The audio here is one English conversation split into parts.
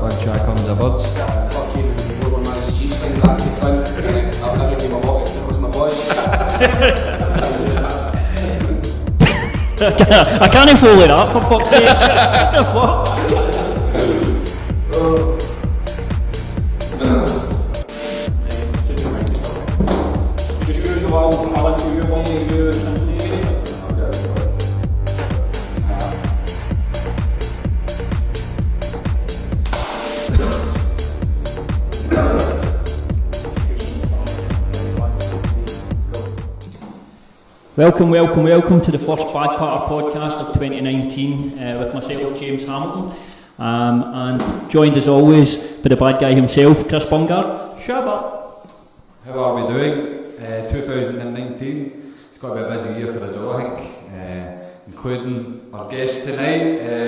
one track on the birds. Fucking roller man's G-string back to front, I'll never do my walk because my voice. I can't follow it up for fuck's sake. What the fuck? Welcome to the first Bad Patter podcast of 2019 with myself, James Hamilton, and joined as always by the bad guy himself, Chris Bungard. Shabba! How are we doing? 2019. It's got to be a busy year for us all, I think. Including our guest tonight,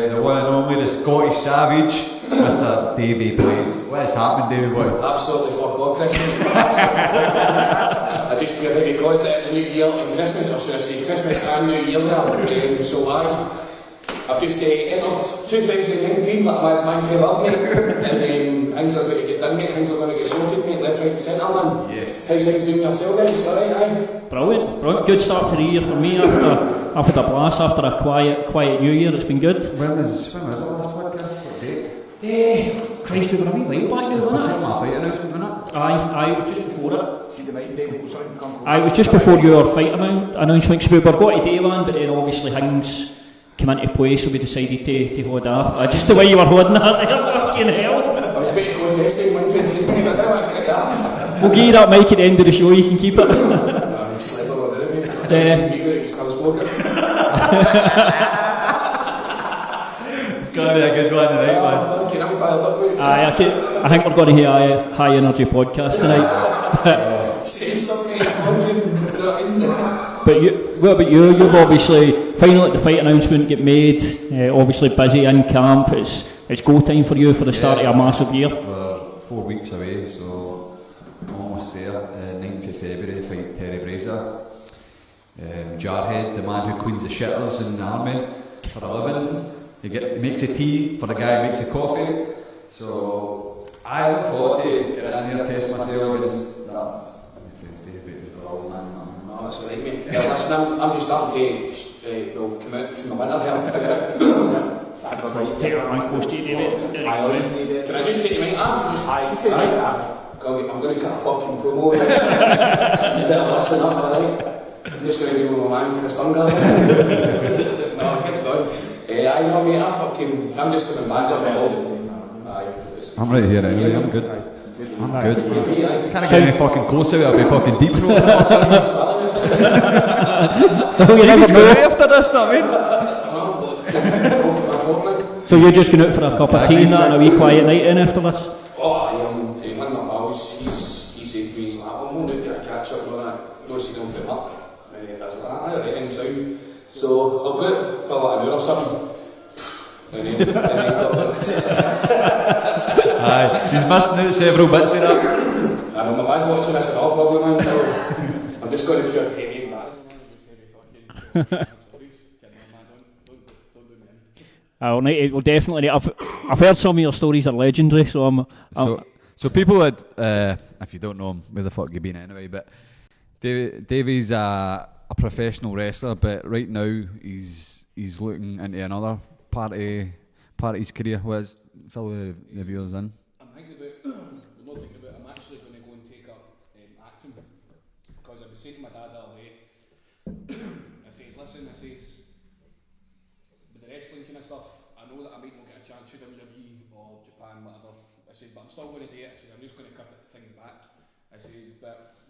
the one and only, the Scottish Savage, Mr. Davey, please. What is happening, Davey boy? Absolutely fuck all, Chris. I just feel like because the New Year and Christmas, or should I say Christmas and New Year there, so I've just entered 2019 like my man came up, mate, and things are going to get done, mate, things are going to get sorted, mate, left, right and centre, man. Yes. How's things been with yourself, guys? Alright, aye? Brilliant. Good start to the year for me after the blast, after a quiet New Year. It's been good. When was it last podcast? What date? Christ, we were a wee while back now, wasn't it? My fight announcement, wasn't it? Aye, it was just before it. It was just before your fight announcement. We were going to do one, but then obviously things came into play, so we decided to hold off. Just the way you were holding that there, fucking hell. I was about to go testing 1, 2, 3, 4, I don't want to cut that. We'll give you that mic at the end of the show, you can keep it. I'm sleeping on it, just smoking. It's going to be a good one tonight, man. Fucking I'm fired up, mate. I think we're going to hear a high energy podcast tonight. Say something, fucking What about you? You've obviously finally let the fight announcement get made. Obviously busy in camp. It's go time for you for the start of a massive year. We're 4 weeks away, so almost there. 9th of February, fight Terry Brazier. Jarhead, the man who cleans the shitters in the army for a living. He makes a tea for the guy who makes the coffee. So I look forward to get in there, test myself against that. No, that's alright, mate. Listen, I'm just starting to come out from my winter here. Take your hand close to you, David. Can I just take your mic off? I'm going to cut a fucking promo. You better listen up, alright? I'm just going to do with my man, Chris Bungard. No, get it done. I know, mate, I'm just coming back up my ball. I'm right here anyway, I'm good. I'm good. Can't get any fucking closer, I'll be fucking deep throat. He's going after this, I mean. So you're just going out for a cup of tea and that and a wee quiet night in after this? Oh, one of my pals, he said to me, he's like, I'm going to get a catch up with that, no see them fit up. I was like, alright, in sound. So I'll go out for like an hour or something. And then Aye, he's missing out several bits of that. I know my man's watching this and all probably, man, so I'm just going to pure heavy embarrassment. Well, definitely. I've heard some of your stories are legendary, so So people that, if you don't know him, where the fuck you been anyway, but Davey's a professional wrestler, but right now he's looking into another part of his career. What is fill the viewers in? I'm actually going to go and take up acting, because I was saying to my dad the other day, I says, listen, with the wrestling kind of stuff, I know that I might not get a chance to WWE or Japan, whatever. I says, but I'm still going to do it. I says, I'm just going to cut things back. I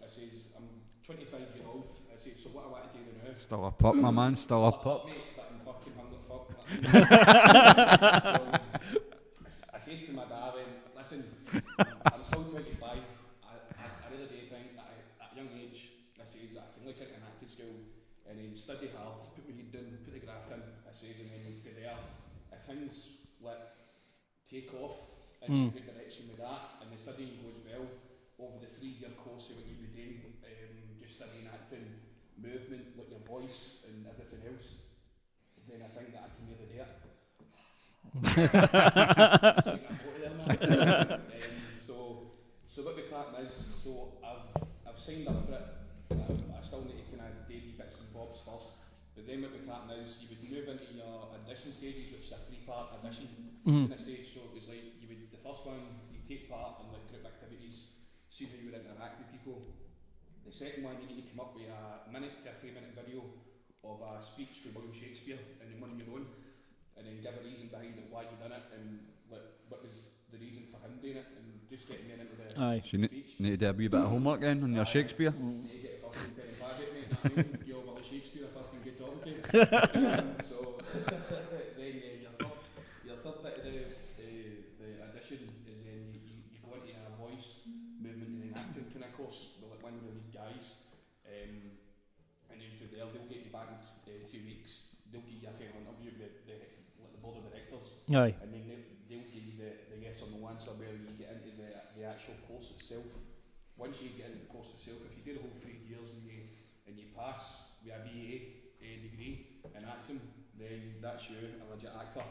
says, I'm 25 years old. I says, so what I want to do now? Still a pup, my man, still a pup. Mate, but I'm fucking hungry fuck. So, I said to my dad, listen, I'm still 25. I really do think that at a young age, I says I can look at an acting school and then study hard, put my head down, put the graft in. I says, and then from there, if things take off in a good direction with that, and the studying goes well over the 3-year course of what you be doing, just studying acting, movement, like your voice and everything else, then I think that I can really do it. So what we're talking is, so I've signed up for it. I still need to kind of do the bits and bobs first. But then what we're talking is, you would move into your audition stages, which is a 3-part audition in the stage. So it was like, the first one, you take part in like group activities, see how you would interact with people. The second one, you need to come up with a minute to a 3-minute video of a speech from William Shakespeare, and then one of your own, and then give a reason behind it, why you done it, and what was the reason for him doing it, and just getting me into the speech. You need to do a wee bit of homework then on your Shakespeare. You need to get a fucking pen and pad out, mate. You're William Shakespeare, a fucking good talking to you. So then your third bit of the audition is then you go into a voice movement and an acting kind of course with like one of the lead guys, and then through there they'll get you back in 2 weeks. They'll give you a final interview with the board of directors, Aye. and then they'll give you the yes or no answer where you get into the actual course itself. Once you get into the course itself, if you do the whole 3 years and you pass with a BA degree in acting, then that's you, a legit actor,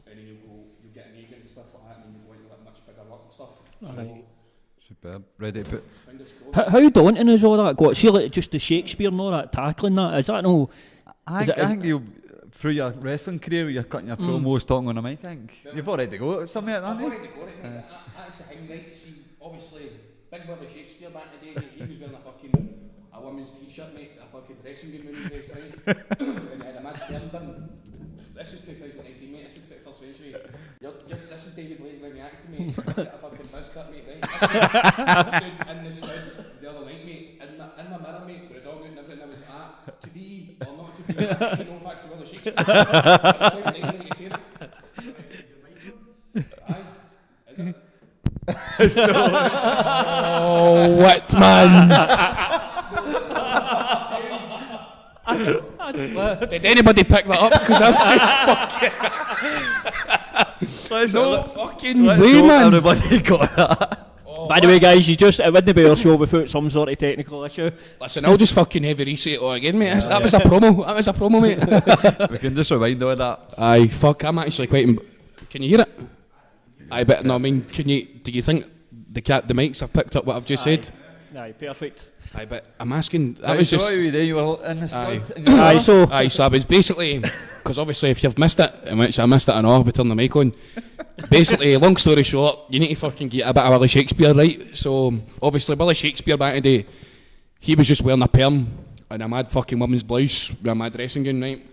and then you'll get an agent and stuff like that, and then you go into like much bigger work and stuff. Aye. Superb. Ready to put. Fingers crossed. How daunting is all that? Got see like just the Shakespeare and all that, tackling that. Is that no? I think you, through your wrestling career, you're cutting your promos, talking on a mic. I think you've already got something like that. I've already got it, mate. That's the thing, right? See, obviously, Big Willie Shakespeare back in the day, he was wearing a woman's t-shirt, mate, a fucking dressing gown when he was right? And he had a mad hair done. This is 2019, mate. This is 21st century. This is David Blazing in the acting, mate. Get a fucking buzz cut, mate, right? I stood in the stud the other night, mate, in my mirror, mate, with a dog out and everything. I was to be or not to be. I don't know if that's the Willie Shakespeare. That's how you think you say it. Aye. Is it? Oh, what, man? Did anybody pick that up? Because I'm just fucking. No fucking way, man. Everybody got that. By the way, guys, it wouldn't be our show without some sort of technical issue. Listen, I'll just fucking heavy reset it all again, mate. That was a promo. That was a promo, mate. We can just rewind all that. Aye, fuck. I'm actually quite. Can you hear it? Aye, but no, I mean, do you think the mics have picked up what I've just said? Aye, perfect. Aye, but I'm asking. That Right, was so just. what were you doing? You were in the Aye. squad? Aye, So I was basically, because obviously if you've missed it, in which I missed it and all, I'll be turning the mic on. Basically, long story short, you need to fucking get a bit of Willie Shakespeare, right? So obviously Willie Shakespeare back in the day, he was just wearing a perm and a mad fucking woman's blouse with a mad dressing gown, right?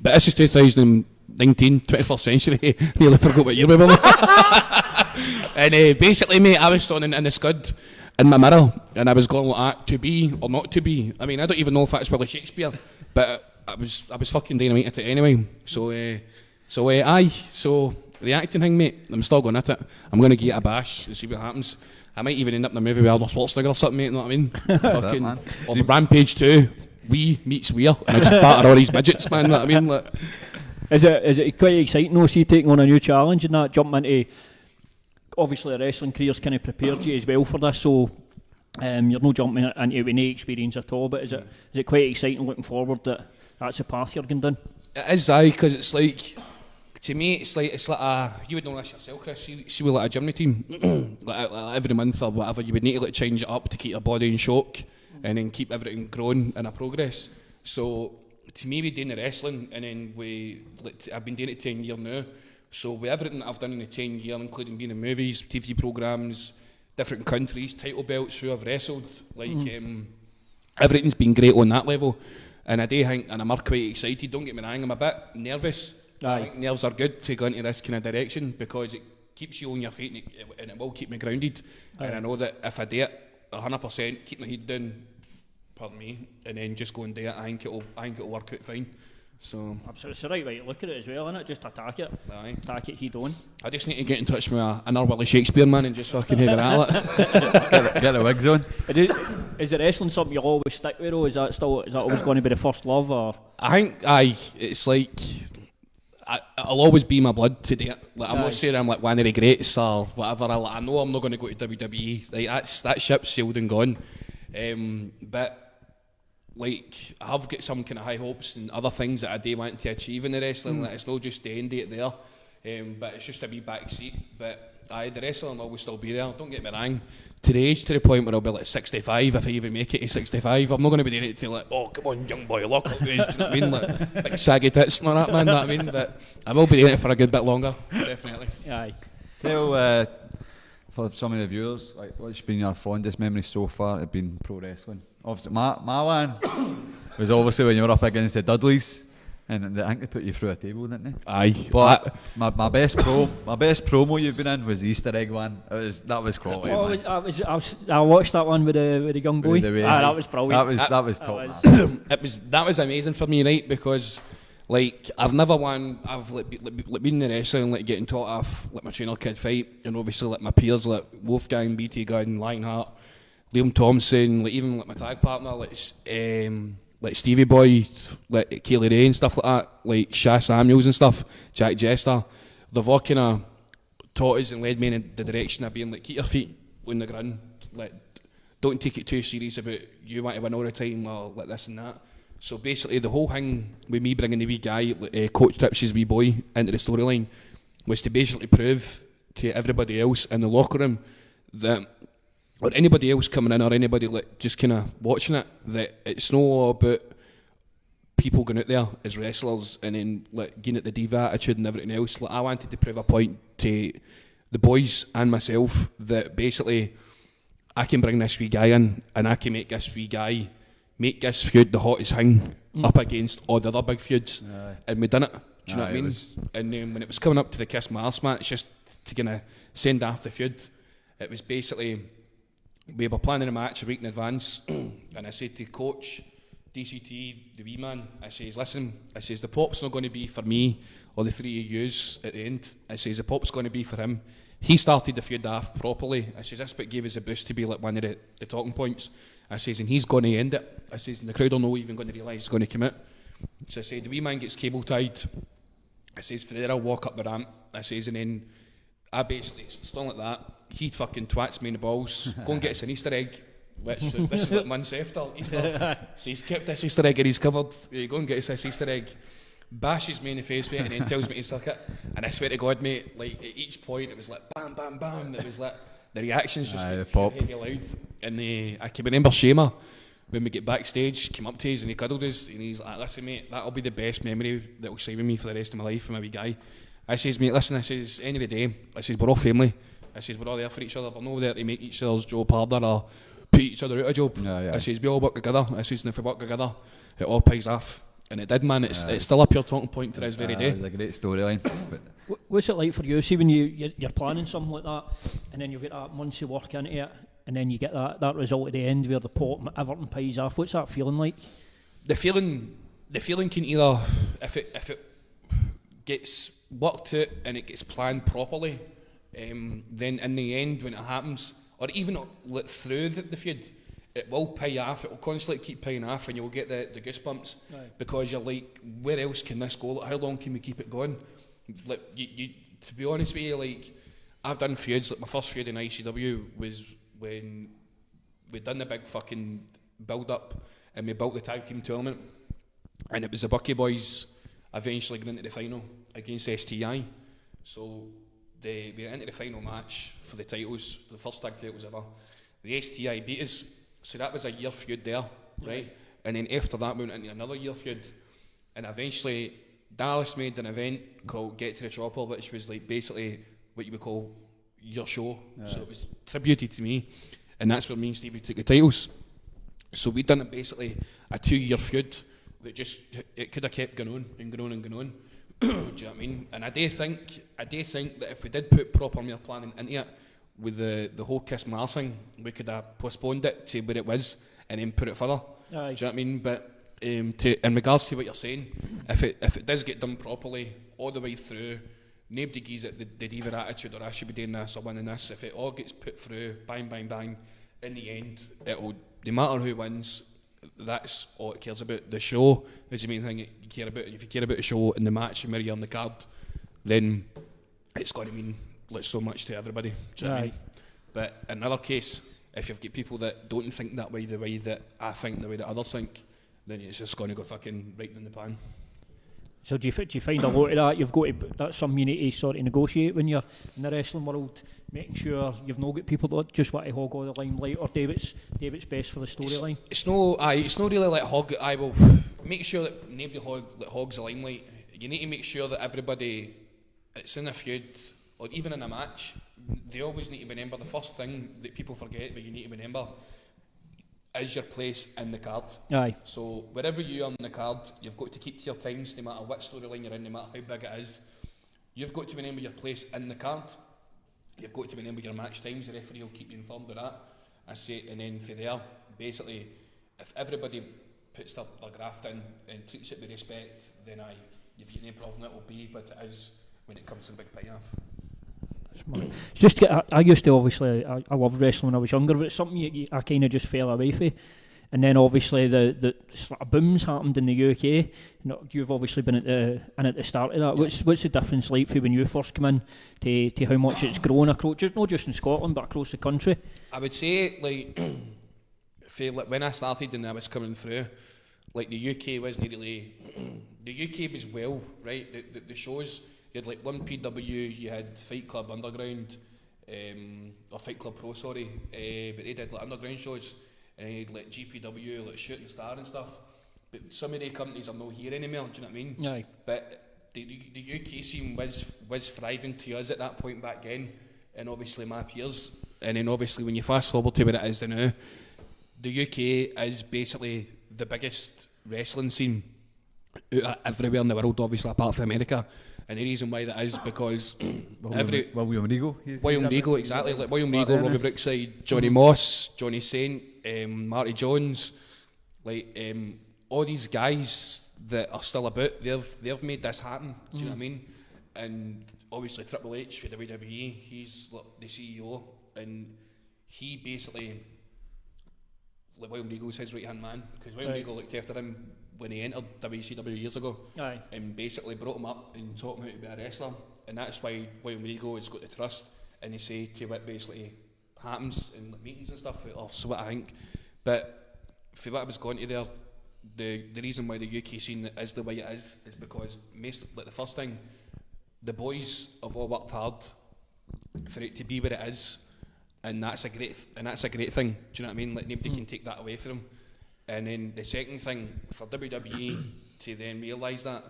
But this is 2019, 21st century. Nearly forgot what year we were. And basically, mate, I was standing in the scud in my mirror and I was going like that, to be or not to be. I mean, I don't even know if that's Willie Shakespeare, but I was fucking dynamite at it anyway. So the acting thing, mate, I'm still going at it. I'm going to give it a bash and see what happens. I might even end up in a movie with Arnold Schwarzenegger or something, mate, you know what I mean? Fucking, man. or the Rampage 2, We meets Weir, and I just batter all these midgets, man, you know what I mean? Like, Is it quite exciting though, see taking on a new challenge and that, jumping into, obviously a wrestling career's kind of prepared you as well for this, so you're not jumping into it with no experience at all, but is it quite exciting looking forward that that's the path you're going down? it is, aye, because it's like, to me, it's like a, you would know this yourself, Chris, see with like a gym routine, like every month or whatever, you would need to like change it up to keep your body in shock and then keep everything growing in a progress. So to me, we're doing the wrestling, and then I've been doing it 10 years now. So with everything that I've done in the 10 years, including being in movies, TV programmes, different countries, title belts, who I've wrestled, like everything's been great on that level. And I do think, and I'm quite excited, don't get me wrong, I'm a bit nervous. Aye. I think nerves are good to go into this kind of direction because it keeps you on your feet and it will keep me grounded. Aye. And I know that if I do it 100%, keep my head down, pardon me, and then just go and do it, I think it'll work out fine. So Absolutely, it's the right way to look at it as well, isn't it? Just attack it. aye. Attack it head on. I just need to get in touch with another Willie Shakespeare man and just fucking have it at it. Get the wigs on. Is the wrestling something you'll always stick with though? Is that always going to be the first love, or? I think, it's like, it'll always be my blood to do it. Like, I'm not saying I'm like one of the greats or whatever. I know I'm not going to go to WWE. Like, that ship's sailed and gone. But like, I have got some kind of high hopes and other things that I do want to achieve in the wrestling. Like, it's not just the end of it there. but it's just a wee back seat. But the wrestling will always still be there. Don't get me wrong. To the age, to the point where I'll be like 65, if I even make it to 65, I'm not going to be doing it to like, oh come on young boy, lock up, do you know what I mean? Like saggy tits and all that, man. Know what I mean? But I will be doing it for a good bit longer, definitely. Aye. Tell for some of the viewers, like, what's been your fondest memory so far of being pro wrestling? Obviously, my one was obviously when you were up against the Dudleys, and I think they put you through a table, didn't they? Aye. But my best promo you've been in was the Easter egg one. That was quality. Man. I watched that one with the young boy. That was brilliant. That was top. That was amazing for me, right? Because like I've never won. I've been in the wrestling, like getting taught off, like my trainer kid fight, and obviously like my peers like Wolfgang, BT Gunn, Lionheart, Liam Thompson, like even like my tag partner, like Stevie Boy, like Kaylee Ray and stuff like that, like Sha Samuels and stuff, Jack Jester. They've all kind of taught us and led me in the direction of being like, keep your feet on the ground, like don't take it too serious about you want to win all the time or like this and that. So basically the whole thing with me bringing the wee guy, Coach Trips's wee boy, into the storyline was to basically prove to everybody else in the locker room that, or anybody else coming in or anybody like just kind of watching it, that it's not all about people going out there as wrestlers and then like getting at the diva attitude and everything else. Like I wanted to prove a point to the boys and myself that basically I can bring this wee guy in and I can make this wee guy make this feud the hottest thing up against all the other big feuds. And we done it. Do you know what I mean? And when it was coming up to the Kiss My Arse match, just to kind of send off the feud, it was basically, we were planning a match a week in advance, and I said to Coach, DCT, the wee man, I says, listen, I says, the pop's not going to be for me or the three of yous at the end. I says, the pop's going to be for him. He started the feud off properly. I says, that's what gave us a boost to be like one of the talking points. I says, and he's going to end it. I says, and the crowd are not even going to realise he's going to come out. So I said, the wee man gets cable tied. I says, for there I'll walk up the ramp. I says, and then I basically, something like that, he fucking twats me in the balls, go and get us an Easter egg, which this is like months after Easter. So he's kept this Easter egg and he's covered. Go and get us this Easter egg. Bashes me in the face with it and then tells me to suck it. And I swear to God, mate, like at each point it was like bam, bam, bam. It was like the reactions just heavy loud. And I can remember Shamer, when we get backstage, came up to us and he cuddled us and he's like, listen mate, that'll be the best memory that will stay with me for the rest of my life from my wee guy. I says, mate, listen, I says, end of the day, I says, we're all family. I says, we're all there for each other. We're not there to make each other's job harder or put each other out of job. I says, we all work together. I says, and if we work together, it all pays off. And it did, man. It's still a pure talking point to this very day. It was a great storyline. What's it like for you? See when you're planning something like that, and then you've got that months of work into it, and then you get that result at the end where the pot everything pays off. What's that feeling like? The feeling can either, if it gets worked out and it gets planned properly, then in the end when it happens, or even through the feud, it will pay off. It will constantly keep paying off, and you'll get the goosebumps. Because you're like, where else can this go? Like, how long can we keep it going? Like, you to be honest with you, like, I've done feuds. Like my first feud in ICW was when we done the big fucking build up and we built the tag team tournament, and it was the Bucky Boys eventually going into the final against STI. So we went into the final match for the titles, the first tag titles ever. The STI beat us. So that was a year feud there, right? And then after that we went into another year feud, and eventually Dallas made an event called Get to the Chopper, which was like basically what you would call your show. So it was tributed to me, and that's where me and Stevie took the titles. So we'd done it basically a 2-year feud that it could have kept going on and going on and going on. Do you know what I mean? And I do think that if we did put proper more planning into it, with the whole Kiss My Arse thing, we could have postponed it to where it was and then put it further. Do you know what I mean? But in regards to what you're saying, if it does get done properly all the way through, nobody gives it the diva attitude, or I should be doing this or winning this. If it all gets put through, bang, bang, bang, in the end, it'll, no matter who wins, that's all it cares about. The show is the main thing you care about. And if you care about the show and the match and where you're on the card, then it's going to mean like so much to everybody. Do you know what I mean? But in another case, if you've got people that don't think that way, the way that I think, the way that others think, then it's just going to go fucking right in the pan. So do you find a lot of that? You've got to, that's something you need to sort of negotiate when you're in the wrestling world, making sure you've not got people that just want to hog all the limelight, or David's best for the storyline. It's not really like hog. I will make sure that nobody hogs the limelight. You need to make sure that everybody, it's in a feud or even in a match, they always need to remember the first thing that people forget, but you need to remember, is your place in the card. Aye. So wherever you are on the card, you've got to keep to your times, no matter what storyline you're in, no matter how big it is. You've got to remember your place in the card. You've got to remember your match times. The referee will keep you informed of that. And then for there, basically, if everybody puts their graft in and treats it with respect, then you've got no problem. It will be what it is when it comes to the big payoff. It's just I used to obviously I loved wrestling when I was younger, but it's something I kind of just fell away from. And then obviously the sort of booms happened in the UK. You've obviously been at the start of that. What's the difference like for when you first come in to how much it's grown across, not just in Scotland but across the country? I would say like when I started and I was coming through, like the UK wasn't really the UK was well, right? The shows, you had like 1PW, you had Fight Club Underground, or Fight Club Pro, sorry, but they did like underground shows, and they had like GPW, like Shooting Star and stuff. But some of the companies are not here anymore. Do you know what I mean? Aye. But the UK scene was thriving to us at that point back then, and obviously my peers. And then obviously when you fast forward to what it is now, the UK is basically the biggest wrestling scene everywhere in the world, obviously apart from America. And the reason why that is because William Regal. William Regal, exactly. Like William Regal, Robbie Brookside, Johnny Moss, Johnny Saint, Marty Jones, like all these guys that are still about, they've made this happen. Do you know what I mean? And obviously Triple H for WWE, he's like the CEO, and he basically, like William Regal's his right hand man, because William Regal looked after him when he entered WCW years ago. Aye. And basically brought him up and taught him how to be a wrestler, and that's why William Regal has got the trust, and they say to what basically happens in like meetings and stuff, or so what I think. But for what I was going to there, the reason why the UK scene is the way it is because like the first thing, the boys have all worked hard for it to be where it is, and that's a great thing. Do you know what I mean? Like nobody can take that away from them. And then the second thing, for WWE to then realise that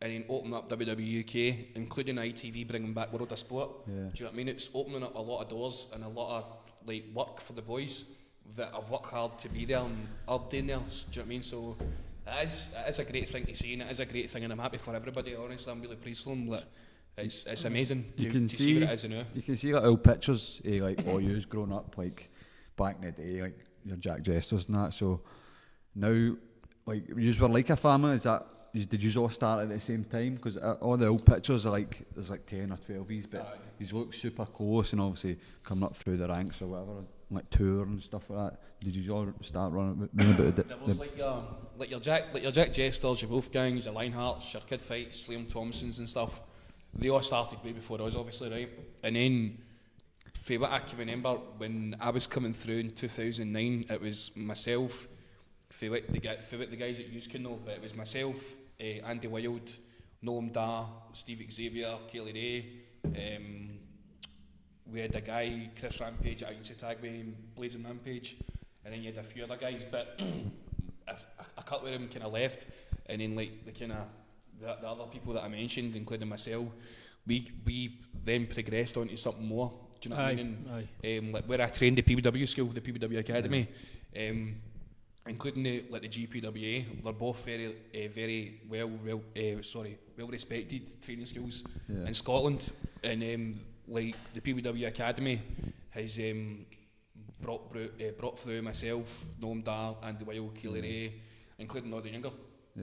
and then open up WWE UK, including ITV bringing back World of Sport. Yeah. Do you know what I mean? It's opening up a lot of doors and a lot of like work for the boys that have worked hard to be there and are doing there. Do you know what I mean? So it is a great thing to see, and it is a great thing, and I'm happy for everybody. Honestly, I'm really pleased for them. Like, it's amazing to see what it is now. You can see like old pictures of like all yous growing up, like back in the day, like your Jack Jesters and that. So now, like, you were like a family. Did you all start at the same time? Because all the old pictures are like there's like 10 or 12 of these, but you look super close, and obviously coming up through the ranks or whatever, like tour and stuff like that. Did you all start running about There was like your Jack Jesters, your Wolfgangs, your Lionhearts, your Kid Fights, Liam Thompsons and stuff. They all started way before us, obviously, right? And then, for what I can remember, when I was coming through in 2009, it was myself. For what the guys that you can know, but it was myself, Andy Wild, Noam Dar, Steve Xavier, Kelly Ray. We had a guy, Chris Rampage, that I used to tag me, Blazing Rampage, and then you had a few other guys, but a couple of them kind of left, and then like the other people that I mentioned, including myself, we then progressed on to something more. Do you know what I mean? And, like where I trained the PBW school, the PBW Academy. Including the GPWA, they're both very well respected training schools in Scotland, and like the PBW Academy has brought through myself, Noam Dar, Andy Wild, Keely Ray, including all the younger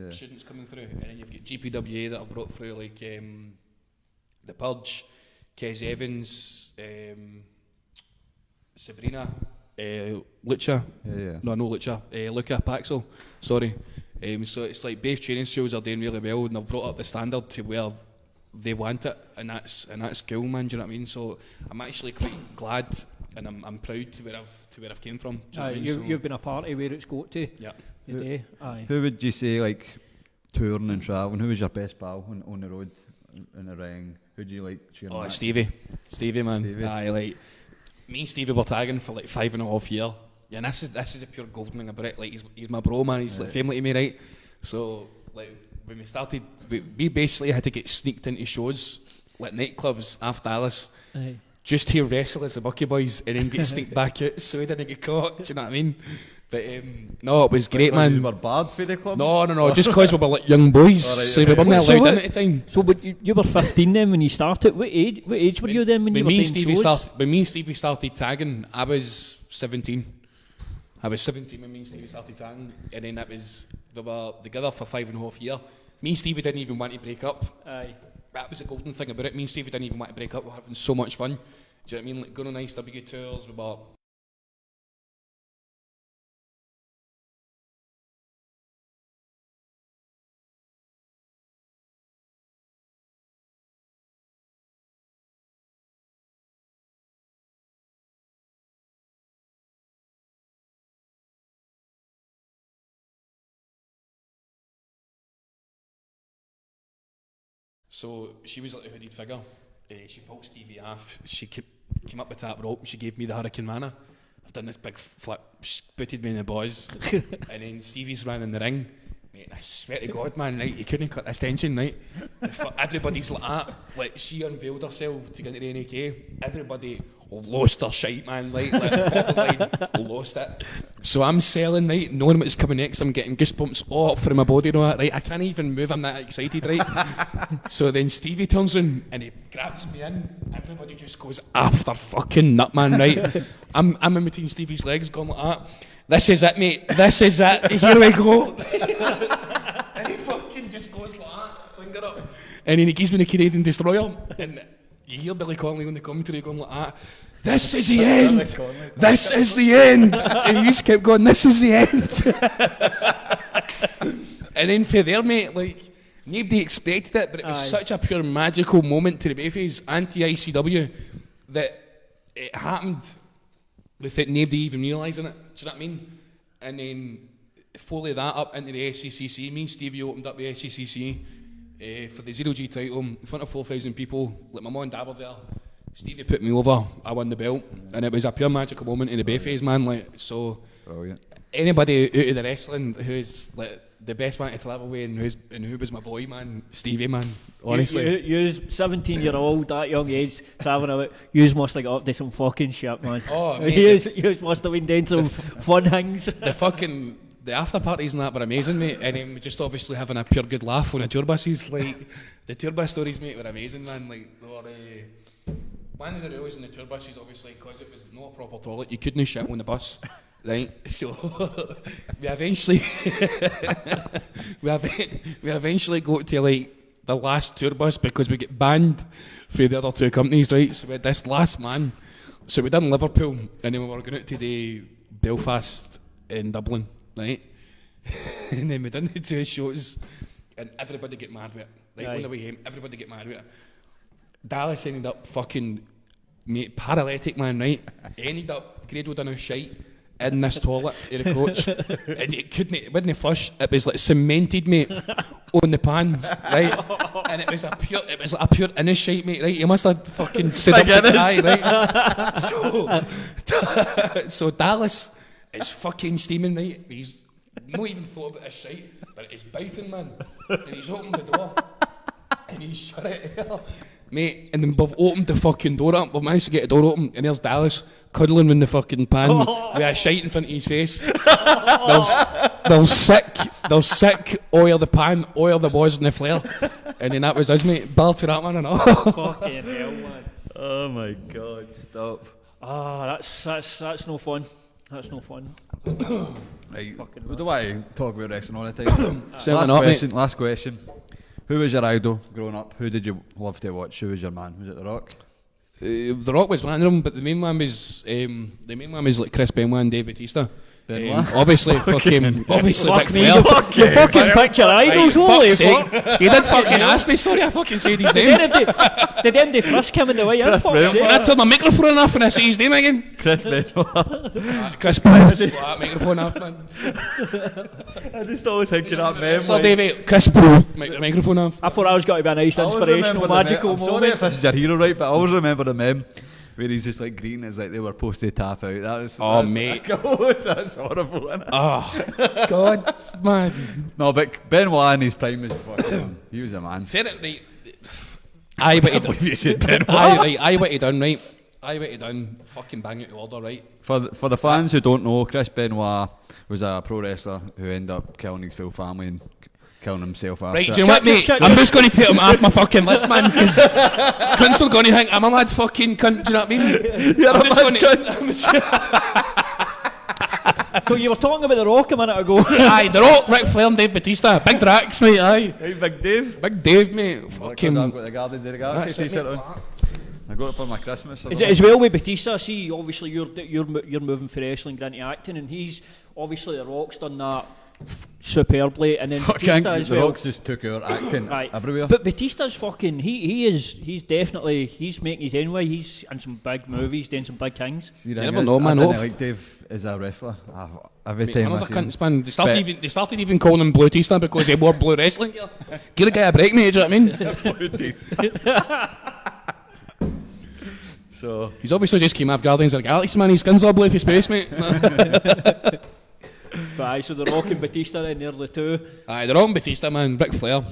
students coming through, and then you've got GPWA that have brought through like the Purge, Kes Evans, Sabrina. Lucha, no Lucha, Luca Paxel, sorry. So it's like both training schools are doing really well, and they've brought up the standard to where they want it, and that's cool, man. Do you know what I mean? So I'm actually quite glad, and I'm proud to where I've came from. You've been a part of where it's got to. Yeah. Today. Who would you say, like, touring and travelling, who was your best pal on the road, in the ring? Who do you like cheering at? Stevie man. Stevie. Aye, like me and Stevie were tagging for like 5.5 years. Yeah, and this is a pure golden thing about it. Like he's my bro, man. He's like family to me, right? So like when we started, we basically had to get sneaked into shows like nightclubs after Dallas. Aye. Just to wrestle as the Bucky Boys and then get sneaked back out so we didn't get caught. Do you know what I mean? But no, it was great, man. You were bad for the club? No, just because we were like young boys, so we weren't allowed in at the time. So, but you were 15 then when you started. What age were you then when you were doing shows? When me and Stevie started tagging, I was 17. I was 17 when me and Stevie started tagging, and then we were together for 5.5 years. Me and Stevie didn't even want to break up. Aye. That was a golden thing about it. Me and Stevie didn't even want to break up. We were having so much fun. Do you know what I mean? Like going on nice W tours. We were. So she was like a hooded figure. She pulled Stevie off. She came up the top rope and she gave me the Hurricane Mana. I've done this big flip, she booted me in the boys. And then Stevie's ran in the ring. Mate, I swear to God, man, right, you couldn't cut this tension, right? Everybody's like that. Like, she unveiled herself to get into the NAK. Everybody lost their shite, man, like borderline lost it. So I'm selling, right, knowing what's coming next. I'm getting goosebumps all up through my body, you know, right? I can't even move, I'm that excited, right? So then Stevie turns in and he grabs me in. Everybody just goes after fucking nut, man, right? I'm in between Stevie's legs going like that. This is it, mate. This is it. Here we go. And he fucking just goes like that, finger up. And then he gives me the Canadian Destroyer. And you hear Billy Connolly on the commentary going like that. This is the end. This is the end. And he just kept going, this is the end. And then for there, mate, like, nobody expected it, but it was such a pure magical moment to the Bayface and to ICW that it happened without nobody even realising it. Do you know what I mean? And then follow that up into the SCCC. Me and Stevie opened up the SCCC for the 0G title in front of 4,000 people. Like, my mum and dad were there. Stevie put me over. I won the belt, and it was a pure magical moment in the Bayface, man. Like, so brilliant. Anybody out of the wrestling who's like the best man to travel with and who was my boy, man, Stevie, man. Honestly, you 17-year-old, that young age, travelling out, you must have got up to some fucking shit, man. Oh, you must have been doing some fun things. The after parties and that were amazing, mate. And then we just obviously having a pure good laugh on the tour buses. Like, the tour bus stories, mate, were amazing, man. Like, they were, one of the rules in the tour buses, obviously, because it was not a proper toilet, you couldn't shit on the bus, right? So we eventually we eventually got to like the last tour bus because we get banned for the other two companies, right? So we had this last man. So we done Liverpool, and then we were going out to the Belfast in Dublin, right? And then we done the two shows, and everybody get mad with it. Like, on the way home, everybody get mad with it. Dallas ended up fucking, mate, paralytic, man, right? Ended up cradled in a shite in this toilet in the coach. And it wouldn't flush. It was like cemented, mate, on the pan, right? And it was like a pure inner shite, mate, right? You must have fucking stood up to the eye, right? So Dallas is fucking steaming, right? He's not even thought about his shite, but it's bouthing, man. And he's opened the door. And he's shut it here. Mate, and then we've opened the fucking door up. We've managed to get the door open, and there's Dallas cuddling in the fucking pan with a shite in front of his face. They'll sick, oil the pan, oil the boys in the flare. And then that was us, mate. Balled for that one and all. Fucking hell, man. Oh my God, stop. That's no fun. That's no fun. Right, we don't want to talk about wrestling all the time. Last question. Who was your idol growing up? Who did you love to watch? Who was your man? Was it The Rock? The Rock was one of them, but the main one was like Chris Benoit and Dave Bautista. Obviously, fucking, obviously, Fuck Ric me, Flair. you fucking picture idols, holy Fuck's sake. fuck. You did fucking ask me, sorry, I fucking said his name. Did MD frisk him in the way in, fuck's sake? I turned my microphone off and I say his name again. Chris Benoit. Chris Benoit. That microphone off, man. I just always think of that meme. Sir Davey, Chris Benoit. Microphone off. I thought I was going to be a nice, inspirational, magical I'm sorry moment. if this is your hero, right, but I always remember the meme where he's just like green, it's like they were supposed to tap out. That's Mate. That's horrible, isn't it? Oh, God, man. No, but Benoit in his prime was fucking, he was a man. Fair it, right. Aye, what he done. You said Benoit. Aye, what he done, right. Aye, what he done. Fucking bang it to order, right. For the fans who don't know, Chris Benoit was a pro wrestler who ended up killing his full family and killing himself after. Right, do you know what, mate? I'm just going to take him off my fucking list, man, because cunts are going to think I'm a mad fucking cunt, do you know what I mean? You're I'm a just mad gonna, So you were talking about The Rock a minute ago. Aye, The Rock, Ric Flair and Dave Bautista. Big Drax, mate, aye. Hey, Big Dave. Big Dave, mate. Because Fucking... I've got the Guardians of the Galaxy That's it, t-shirt mate. on. I got it for my Christmas. Is it as well with Batista? See, obviously you're moving for wrestling into acting, and he's obviously The Rock's done that superbly, and then Batista as the well. Rocks just took our acting Right. everywhere. But Batista's fucking he's definitely making his own way. He's in some big movies, doing some big things. See, You the never thing know, is, man, I didn't off. like Dave as a wrestler. Every Mate, time man, I was a see him. cunt, man. They started But- even calling him Bautista because he wore blue wrestling gear. Give a guy a break, mate, do you know what I mean? So He's obviously just came off Guardians of the Galaxy, man. His skin's all blue for space, mate. But aye, so The Rock and Batista then they're the two. Aye, they're on Batista, man. Ric Flair.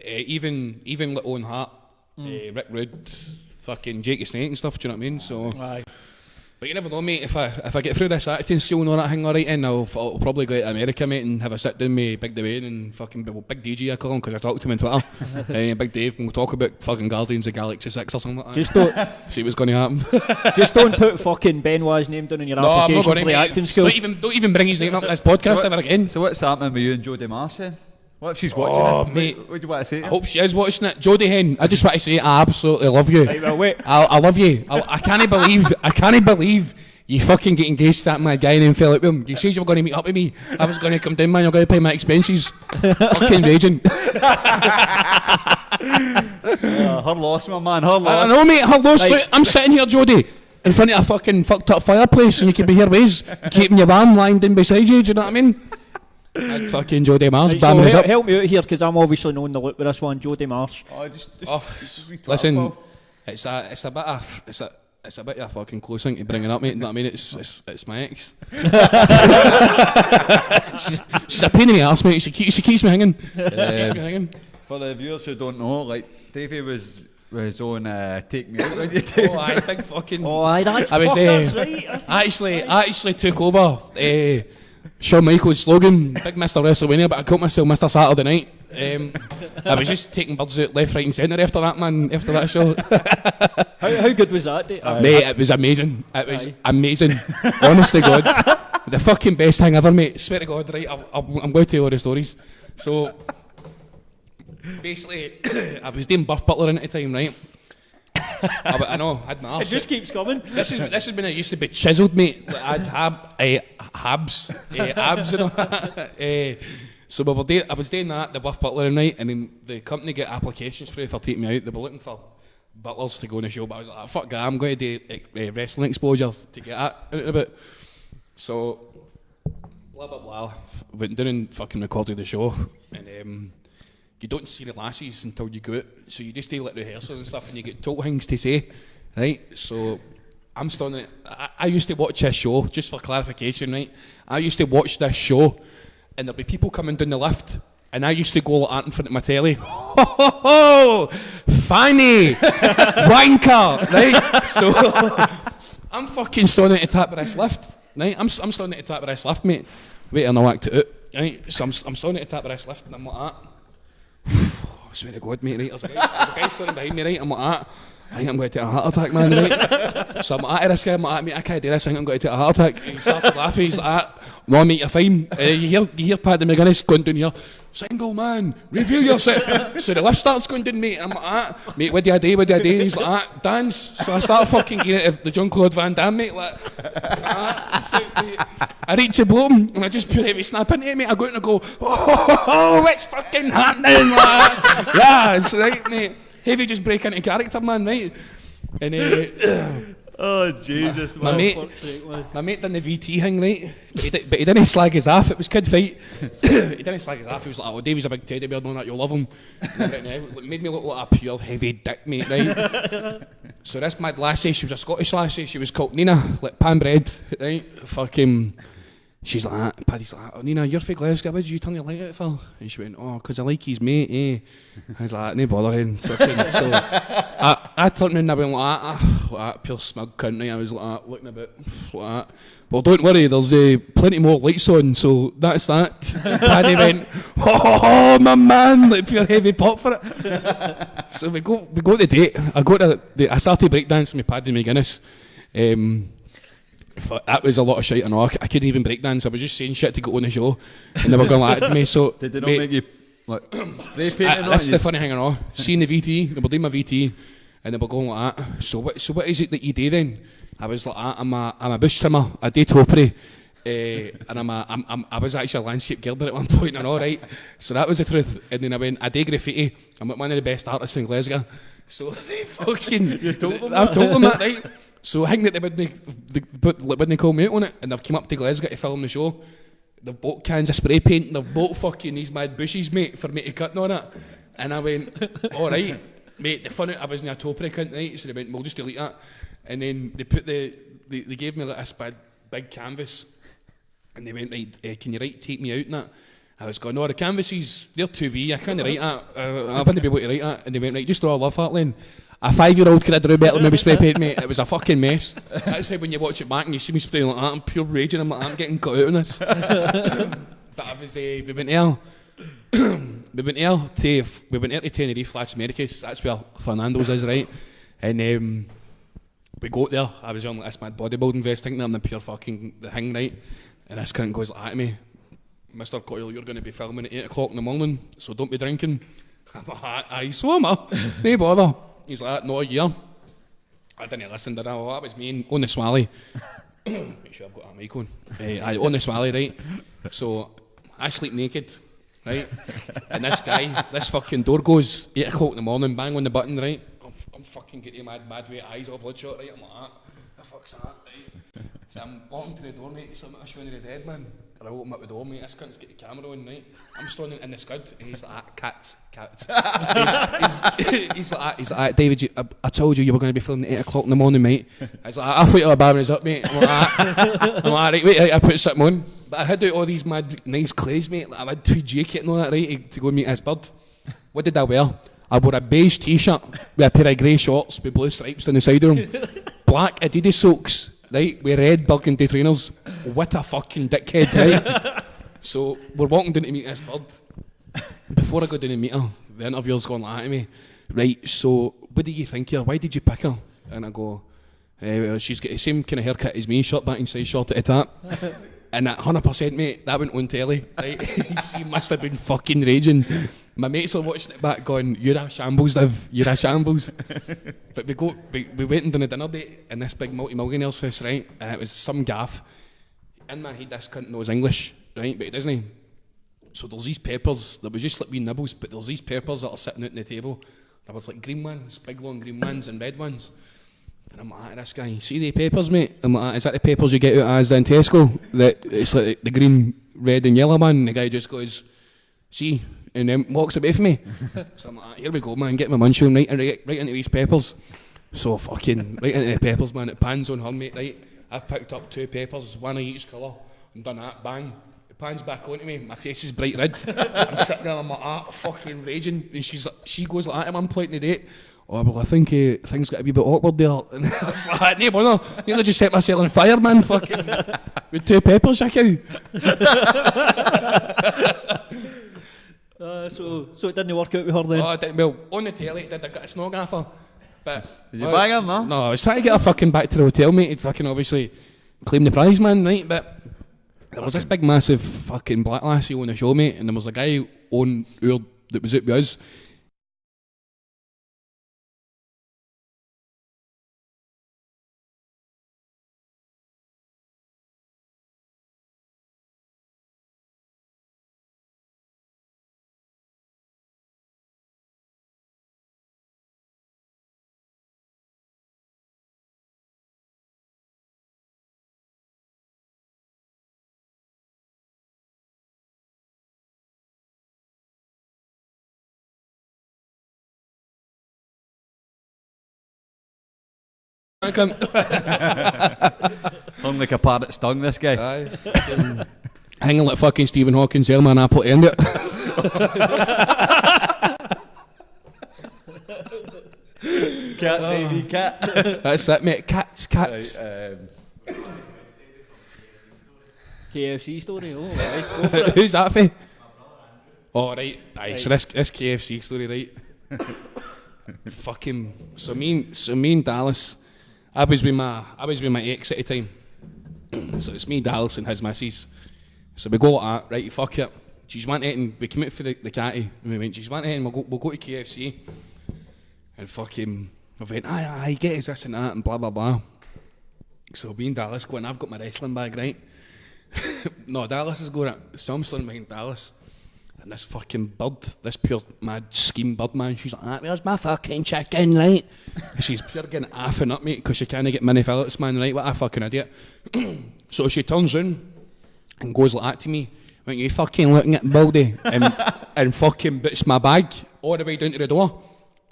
Even like Owen Hart, Rick Rude, fucking Jake the Snake and stuff, do you know what I mean? So, Aye. but you never know, mate. If I get through this acting school and all that thing alright, then I'll probably go to America, mate, and have a sit down with Big Dwayne and fucking Big DJ, I call him, because I talk to him on Twitter. Big Dave, and we'll talk about fucking Guardians of Galaxy 6 or something like that. Just don't See what's going to happen. just don't put fucking Benoit's name down in your No, I'm not application going for to, the mate. acting school. Don't even bring his name up in this podcast ever again. So what's happening with you and Jodie Marsh then? What if she's watching this? mate. What do you want to say to I her? hope she is watching it. Jodie Hen, I just want to say I absolutely love you. Right, well, wait. I love you. I can't believe you fucking get engaged to that mad guy and then fell out with him. You said you were going to meet up with me. I was going to come down, man. You're going to pay my expenses. Fucking raging. Her loss, my man, her I loss. know, mate. Her loss. Right. Look, I'm sitting here, Jodie, in front of a fucking fucked up fireplace, and you could be here ways, keeping your man lying down beside you. Do you know what I mean? I'd fucking Jodie Mars, Right, bam so us up. help me out here because I'm obviously knowing the look with this one, Jodie Marsh. Oh, just Oh, listen, it's a bit of a fucking close thing to bring it up, mate. You know what I mean? It's my ex. she's a pain in the arse, mate. She keeps me hanging. Keeps me hanging. For the viewers who don't know, like Davey was on Take Me Out, when you Oh, aye, big fucking. Oh, aye, that's I was, that's right. That's I actually took over Shawn Michaels' slogan, Big Mr. WrestleMania, but I called myself Mr. Saturday Night. I was just taking birds out left, right and centre after that, man, after that show. How good was that? Mate, it was amazing. It was Aye. amazing. Honest to God. The fucking best thing ever, mate. Swear to God, right, I'm going to tell all the stories. So, basically, I was doing Buff Butler in at the time, right? I know, I had my It arse. just keeps coming. This is when I used to be chiselled, mate. Like, I'd have abs and all that. So I was doing that, the Buff Butler night, and then the company get applications for taking me out. They were looking for butlers to go on the show, but I was like, fuck that, I'm going to do wrestling exposure to get out a bit. So, blah blah blah. Went down and fucking recorded the show, and you don't see the lasses until you go out, so you just do like rehearsals and stuff, and you get told things to say, right? So I'm standing. I used to watch this show, just for clarification, right? I used to watch this show, and there'd be people coming down the lift, and I used to go like that in front of my telly. Ho ho ho! Funny, wanker, right? So I'm fucking standing at the top of this lift, right? I'm standing at the top of this lift, mate. Wait till I act it out, right? So I'm standing at the top of this lift, and I'm like that. I swear to God, mate, right? There's a guy standing behind me, right? I'm like that. I think I'm going to take a heart attack, man, right? So I'm at this guy, I'm like, mate, I can't do this, I think I'm going to take a heart attack. And he started laughing, he's like, no, mate, you're fine. You hear Paddy McGuinness going down here, single man, review yourself. So the lift starts going down, mate, and I'm like, mate, what do I do? And he's like, dance. So I start fucking getting it the Jean-Claude Van Damme, mate, like, so, mate, I reach the bottom, and I just put heavy snap into it, mate. I go out and I go, oh, what's fucking happening, like? Yeah, it's right, mate. Heavy just break into character, man, right? And Oh, Jesus, my mate done the VT thing, right? But he didn't slag his off. It was kid fight. He didn't slag his off. He was like, oh, Davey's a big teddy bear, knowing that you'll love him. It made me look like a pure heavy dick, mate, right? So this mad lassie, she was a Scottish lassie. She was called Nina, like pan bread, right? Fucking... She's like, Paddy's like, oh, Nina, you're from Glasgow, why did you turn your light out for? And she went, oh, because I like his mate, eh? I was like, no bothering. So I turned around and I went like that, pure smug cunt, right? I was like, looking a bit like that. Well, don't worry, there's plenty more lights on, so that's that. And Paddy went, oh, my man, like pure heavy pop for it. So we go to the date. I started breakdancing with Paddy McGuinness. That was a lot of shite. I know. I couldn't even breakdance. I was just saying shit to go on the show, and they were going like to me. So did they not make you like spray painting? That's the funny thing, I know. Seeing the VT, they were doing my VT, and they were going like that. So what is it that you do then? I was like, I'm a bush trimmer. I do topiary, and I was actually a landscape girder at one point. And all right, so that was the truth. And then I went, I do graffiti. I'm one of the best artists in Glasgow. So they fucking, I told them that, right? So I think that they wouldn't call me out on it, and they've come up to Glasgow to film the show. They've bought cans of spray paint, and they've bought fucking these mad bushes, mate, for me to cut on it. And I went, all right, mate, the fun out, I was in a topiary cunt, right? So they went, we'll just delete that. And then they gave me like this big canvas, and they went, right, can you take me out in that? I was going, no, the canvases, they're too wee, I can't write that. I wouldn't be able to write that. And they went, right, just draw a love heart line. A 5-year-old could have drawn better than maybe spray paint, mate. It was a fucking mess. That's how when you watch it back and you see me spraying like that, I'm pure raging. I'm like, I'm getting cut out on this. But I was, we went there to Tenerife, Las Americas. That's where Fernando's is, right? And we got there. I was on like this mad bodybuilding vest, thinking I'm the pure fucking the thing, right? And this cunt goes like that to me, Mr. Coyle, you're going to be filming at 8 o'clock in the morning, so don't be drinking. I'm like, aye, swimmer, no bother. He's like, not a year. I didn't listen to that. Oh, that was me on the Swally. Make sure I've got a mic on. On the Swally, right? So I sleep naked, right? And this fucking door goes 8 o'clock in the morning, bang on the button, right? I'm fucking getting mad with eyes all bloodshot, right? I'm like, the fuck's that, right? So I'm walking to the door, mate, it's something showing the dead, man. And I open up the door, mate, this cunt's got the camera on, right? I'm standing in the scud, and he's like, cats. He's like, David, I told you were going to be filming at 8 o'clock in the morning, mate. I was like, I thought you were barring us up, mate. I'm like, right, wait, I put something on. But I had out all these mad, nice clays, mate. Like, I had tweed jacket and all that, right, to go and meet this bird. What did I wear? I wore a beige t-shirt with a pair of grey shorts with blue stripes down the side of them. Black Adidas socks. Right, with red burgundy trainers. What a fucking dickhead, right? So we're walking down to meet this bird. Before I go down and meet her, the interviewer's going like that to me. Right, so what do you think here? Why did you pick her? And I go, well, she's got the same kind of haircut as me, short back inside, short at the top. And at 100%, mate, that went on telly, right? He must have been fucking raging. My mates are watching it back going, you're a shambles, Liv, you're a shambles. But we went and done a dinner date in this big multi-millionaire's house, right? And it was some gaff. In my head, this cunt knows English, right? But he doesn't. So there's these peppers, there was just like wee nibbles, but there's these peppers that are sitting out on the table. There was like green ones, big long green ones and red ones. And I'm like, this guy, see the peppers, mate? I'm like, is that the peppers you get out as in Tesco? It's like the green, red and yellow one. And the guy just goes, see, and then walks away from me. So I'm like, here we go, man, get my munch on right into these peppers. So fucking, right into the peppers, man, it pans on her, mate, right? I've picked up 2 peppers, one of each colour, and done that, bang. It pans back onto me, my face is bright red. I'm sitting there, I'm like, fucking raging. And she goes like that at one point in the date. Oh, well, I think things got a wee bit awkward there. And I was like, no, bother. Nearly just set myself on fire, man, fucking, with 2 peppers, you cow. So it didn't work out with her then? Oh, it didn't. Well, on the telly, I got a snog off her. But Did you bang him, no? No, I was trying to get her fucking back to the hotel, mate. He'd fucking obviously claim the prize, man, right? But there was this big, massive fucking black lassie on the show, mate, and there was a guy on our that was out with us. Hung like a parrot's tongue, this guy. Aye. Hanging like fucking Stephen Hawking's there, man, apple to end it. Cat, Davey, cat. That's it, mate. Cats. Right, KFC story, oh, right, go for it. Who's that for? Oh, right. Aye, so this KFC story, right? Fucking, so me and Dallas, I was with my ex at the time. So it's me, Dallas, and his missus. So we go at right, fuck it. She's went out and we came out for the catty, and we went, she's went out and we'll go to KFC. And fucking, I went, aye, get us this and that, and blah, blah, blah. So me and Dallas go, and I've got my wrestling bag, right? No, Dallas is going at some son behind Dallas. And this fucking bird, this pure mad scheme bird, man, she's like, where's my fucking chicken, right? And she's pure getting affing up, mate, because she can't get mini fillets, man, right? What a fucking idiot. So she turns round and goes like that to me, when you fucking looking at Baldy, and fucking boots my bag all the way down to the door.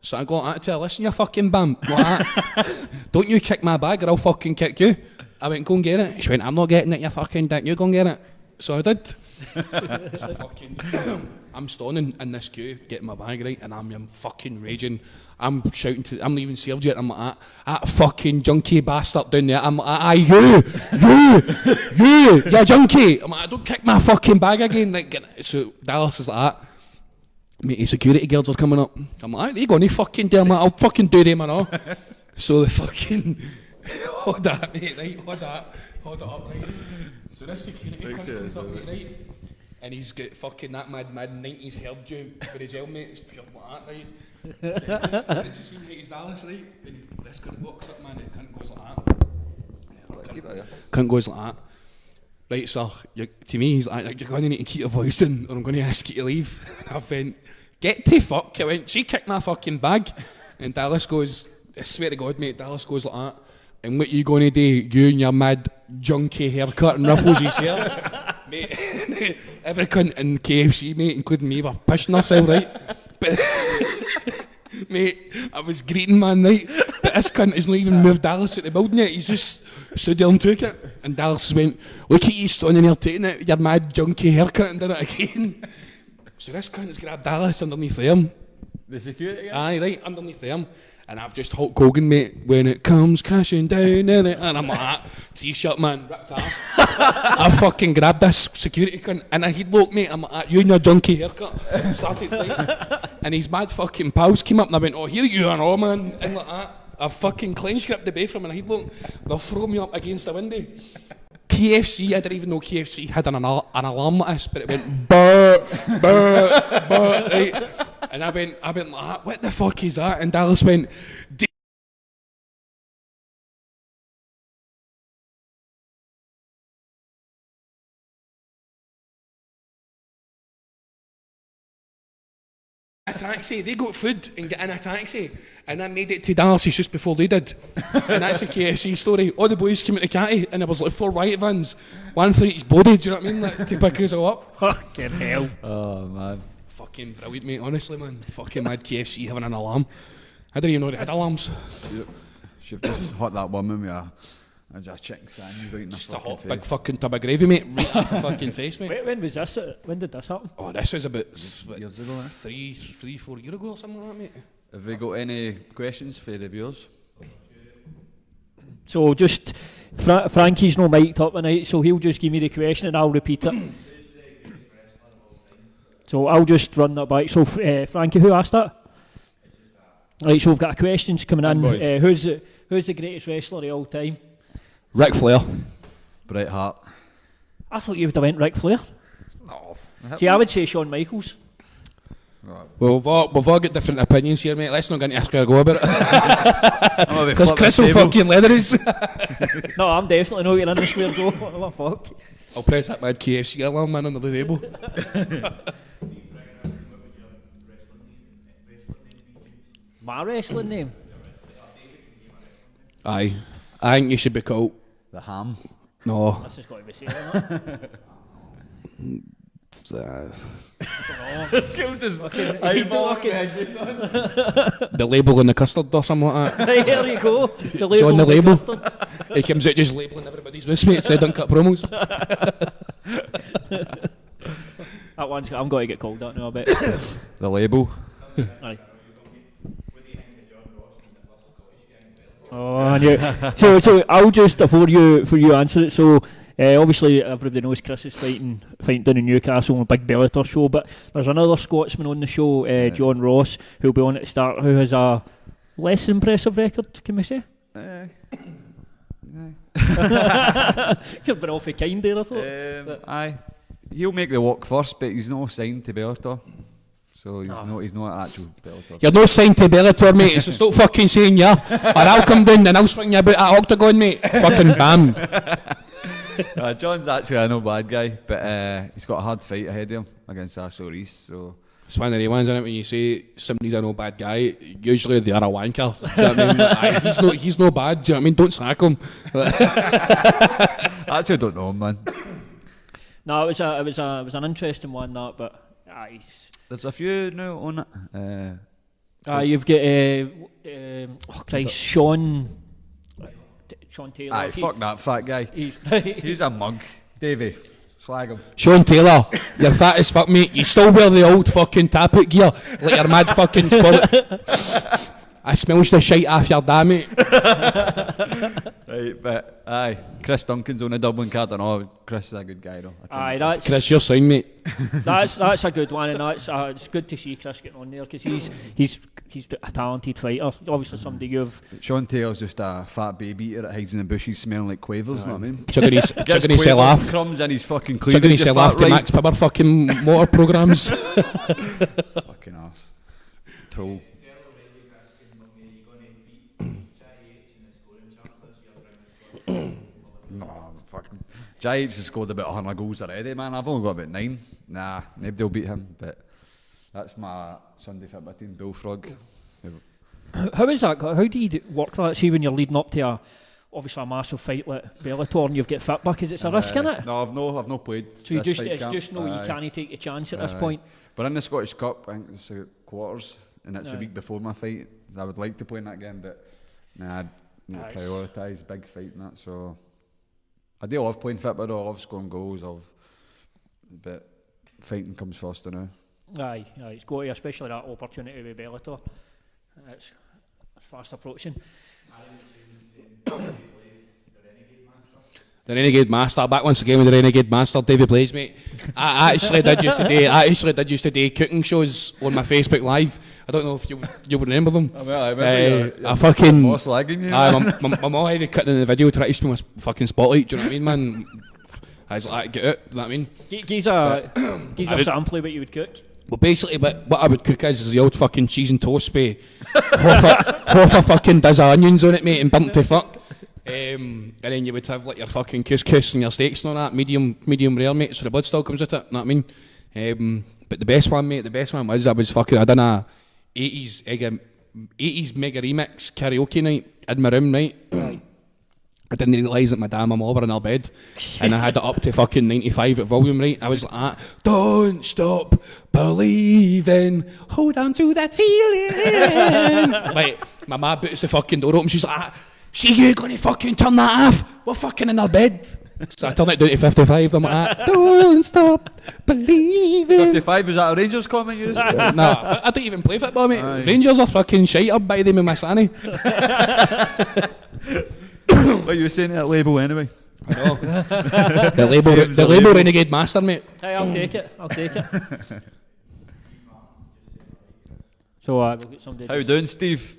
So I go like that to her, listen, you fucking bum, like that. Don't you kick my bag or I'll fucking kick you. I went, go and get it. She went, I'm not getting it, you fucking dick, you go and get it. So I did. So fucking, I'm standing in this queue, getting my bag right, and I'm fucking raging. I'm shouting to, I'm not even served yet, I'm like, that fucking junkie bastard down there. I'm like, you junkie. I'm like, don't kick my fucking bag again. Like, so Dallas is like that. Mate, security guards are coming up. I'm like, they going to fucking do them, I'll fucking do them and all. So the fucking, hold that, mate, right, hold it up, right. So this security cunt comes up, mate, right, and he's got fucking that mad 90s hairdo with a gel, mate, it's pure like that, right. So did you see his Dallas, right, and this cunt walks up, man, and the cunt goes like that. Cunt goes like that. Right, sir, to me, he's like, you're going to need to keep your voice down, or I'm going to ask you to leave. And I went, get to fuck. I went, she kicked my fucking bag. And Dallas goes, I swear to God, mate, Dallas goes like that. And what you going to do, you and your mad junky haircut and ruffles his hair? Mate, every cunt in KFC, mate, including me, were pushing ourselves, right? But, mate, I was greeting, man, right? But this cunt has not even moved Dallas at the building yet. He's just stood there and took it. And Dallas went, look at you standing there taking it, your mad junky haircut, and did it again. So this cunt has grabbed Dallas underneath them. The security guy? Aye, right, underneath them. And I've just Hulk Hogan, mate, when it comes crashing down in it. And I'm like that, t-shirt, man, ripped off. I fucking grabbed this security cunt, and he'd look, mate, I'm like that, you and your junky haircut. Started like, and his mad fucking pals came up, and I went, oh, here you are, oh, man, and like that. I fucking clench gripped the bay from him, and he'd look, they'll throw me up against the window. KFC, I didn't even know KFC had an alarm like this, but it went burr, burr, burr, right? And I went like that, what the fuck is that? And Dallas went, a taxi, they got food and get in a taxi, and I made it to Dallas just before they did. And that's the KFC story. All the boys came out to Catty, and there was like 4 white vans, one for each body, do you know what I mean, like, to pick us all up. Fucking hell. Oh, man. Fucking brilliant, mate, honestly, man. Fucking mad KFC having an alarm. I didn't even know they had alarms. Should have just hot that woman with a just chicken sandwich right in the Just a fucking hot face. big fucking tub of gravy, mate, right off the fucking face, mate. Wait, when was this? When did this happen? Oh, this was about Years ago, eh? 4 years ago or something like that, mate. Have we got any questions for the viewers? So just, Frankie's no mic'd up tonight, so he'll just give me the question and I'll repeat it. So I'll just run that back. So Frankie, who asked that? Right, so we've got questions coming in. boys. Who's the greatest wrestler of all time? Ric Flair. Bret Hart. I thought you would have went Ric Flair. No. See, I would say Shawn Michaels. Right. Well, we've all got different opinions here, mate. Let's not get into a square go about it. I'm Because Chris will fucking leather us. No, I'm definitely not getting in the square go. What the fuck? I'll press that mad KFC alarm, man, under the table. My wrestling name? Aye. I think you should be called. The Ham. No. This has got to be saying that. The label and the custard or something like that. Right, there you go. The label. John the and label. custard. He comes out just labelling everybody's with me. It's said uncut promos. That one's. I'm going to get called that now, I bet. The label. Aye. Oh, I knew. So I'll just before you answer it. So obviously everybody knows Chris is fighting down in Newcastle on a big Bellator show, but there's another Scotsman on the show, John Ross, who'll be on at the start, who has a less impressive record. Can we say? You've been awfully kind there, I thought. Aye. He'll make the walk first, but he's not signed to Bellator. So he's not an actual Bellator. You're no signed to Bellator, mate, so stop fucking saying yeah. Or I'll come down and I'll swing you about that octagon, mate. Fucking bam. John's actually a no bad guy, but he's got a hard fight ahead of him against Ashley Reese. So It's one of the ones, isn't it, when you say somebody's a no bad guy, usually they are a wanker. Do you know what I mean? He's no bad, do you know what I mean? Don't sack him. I actually don't know him, man. No, it was an interesting one, that, but There's a few now on it. you've got Sean Taylor. Aye, fuck that fat guy. He's a mug. Davey, slag him. Sean Taylor, you're fat as fuck, mate. You still wear the old fucking tappet gear like you're mad fucking sport. I smells the shite off your dad, mate. Right, but aye, Chris Duncan's on the Dublin card and all. Chris is a good guy though. Aye, that's Chris, you're signed, mate. that's a good one, and it's good to see Chris getting on there because he's a talented fighter. Obviously, somebody you've. Sean Taylor's just a fat baby eater that hides in the bushes smelling like quavers, you know what I mean? Chugging his laugh. Crumbs in his fucking cleavage. Chugging his laugh to Max Power fucking motor programmes. Fucking arse. Troll. No, fucking. Giants has scored about 100 goals already, man. I've only got about 9. Nah, nobody will beat him, but that's my Sunday football team, Bullfrog. How is that? How do you work that? See, when you're leading up to obviously a massive fight like Bellator and you've got fit back, is it a risk in it? No, I've no played. So you this just fight it's camp. just no, you can't take a chance at this point. But in the Scottish Cup, I think it's the quarters, and it's a week before my fight. I would like to play in that game, but nah, I'd need to prioritise big fight and that. So I do love playing football, I love scoring goals, but fighting comes first now. Aye, it's got to, especially that opportunity with Bellator. It's fast approaching. The Renegade Master, back once again with the Renegade Master, Davey Blaze, mate. I actually did used to do cooking shows on my Facebook Live. I don't know if you would remember them. I remember I fucking boss lagging you. my mum had to cut in the video to race me with fucking spotlight. Do you know what I mean, man? I was like, get out. You know what I mean? Gives a sample of what you would cook. Well, basically, what I would cook is the old fucking cheese and toast with half a fucking dozen onions on it, mate, and burnt to fuck. And then you would have like your fucking couscous and your steaks and all that, medium rare, mate, so the blood still comes with it, you know what I mean? But the best one was I done a 80s mega remix karaoke night in my room, right? I didn't realise that my dad and my mum were in our bed, and I had it up to fucking 95 at volume, right? I was like, don't stop believing, hold on to that feeling. Like, my ma boots the fucking door open, she's like, see you gonna fucking turn that off? We're fucking in our bed. So I turned it down to 55, I'm like, don't stop believing. 55, is that a Rangers comment you used? Nah, I don't even play football, mate. Aye. Rangers are fucking shite up by them in my sanny. What you were saying to that label anyway? I know. the label Renegade Master, mate. Hey, I'll take it. So we'll get somebody. How you doing, Steve?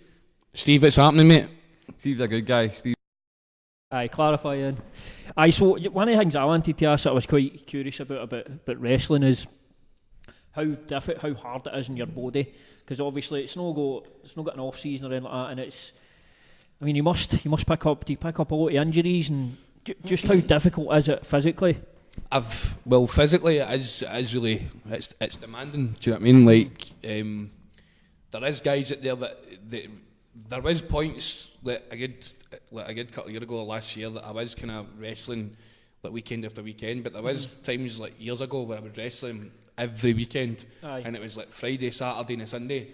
Steve, what's happening, mate? Steve's a good guy. Steve. Aye, clarifying. Aye, so one of the things I wanted to ask that I was quite curious about wrestling is how hard it is in your body, because obviously it's not got an off season or anything like that, and it's. I mean, you must pick up a lot of injuries, and just how difficult is it physically? Physically it is really it's demanding. Do you know what I mean? Like there is guys out there that there was points that a good couple of years ago last year that I was kind of wrestling like weekend after weekend, but there was times like years ago where I was wrestling every weekend. Aye. And it was like Friday, Saturday and a Sunday.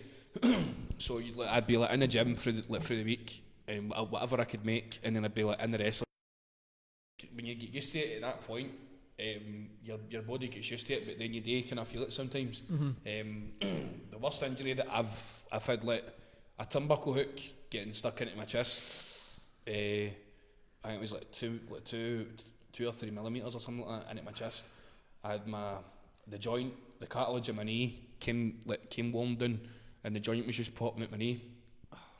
So I'd be like in the gym through the week and whatever I could make, and then I'd be like in the wrestling. When you get used to it at that point, your body gets used to it, but then you do kind of feel it sometimes. The worst injury that I've had, like a turnbuckle hook getting stuck into my chest. I think it was like two or 3 millimeters or something like that into my chest. I had the cartilage of my knee came worn down, and the joint was just popping at my knee.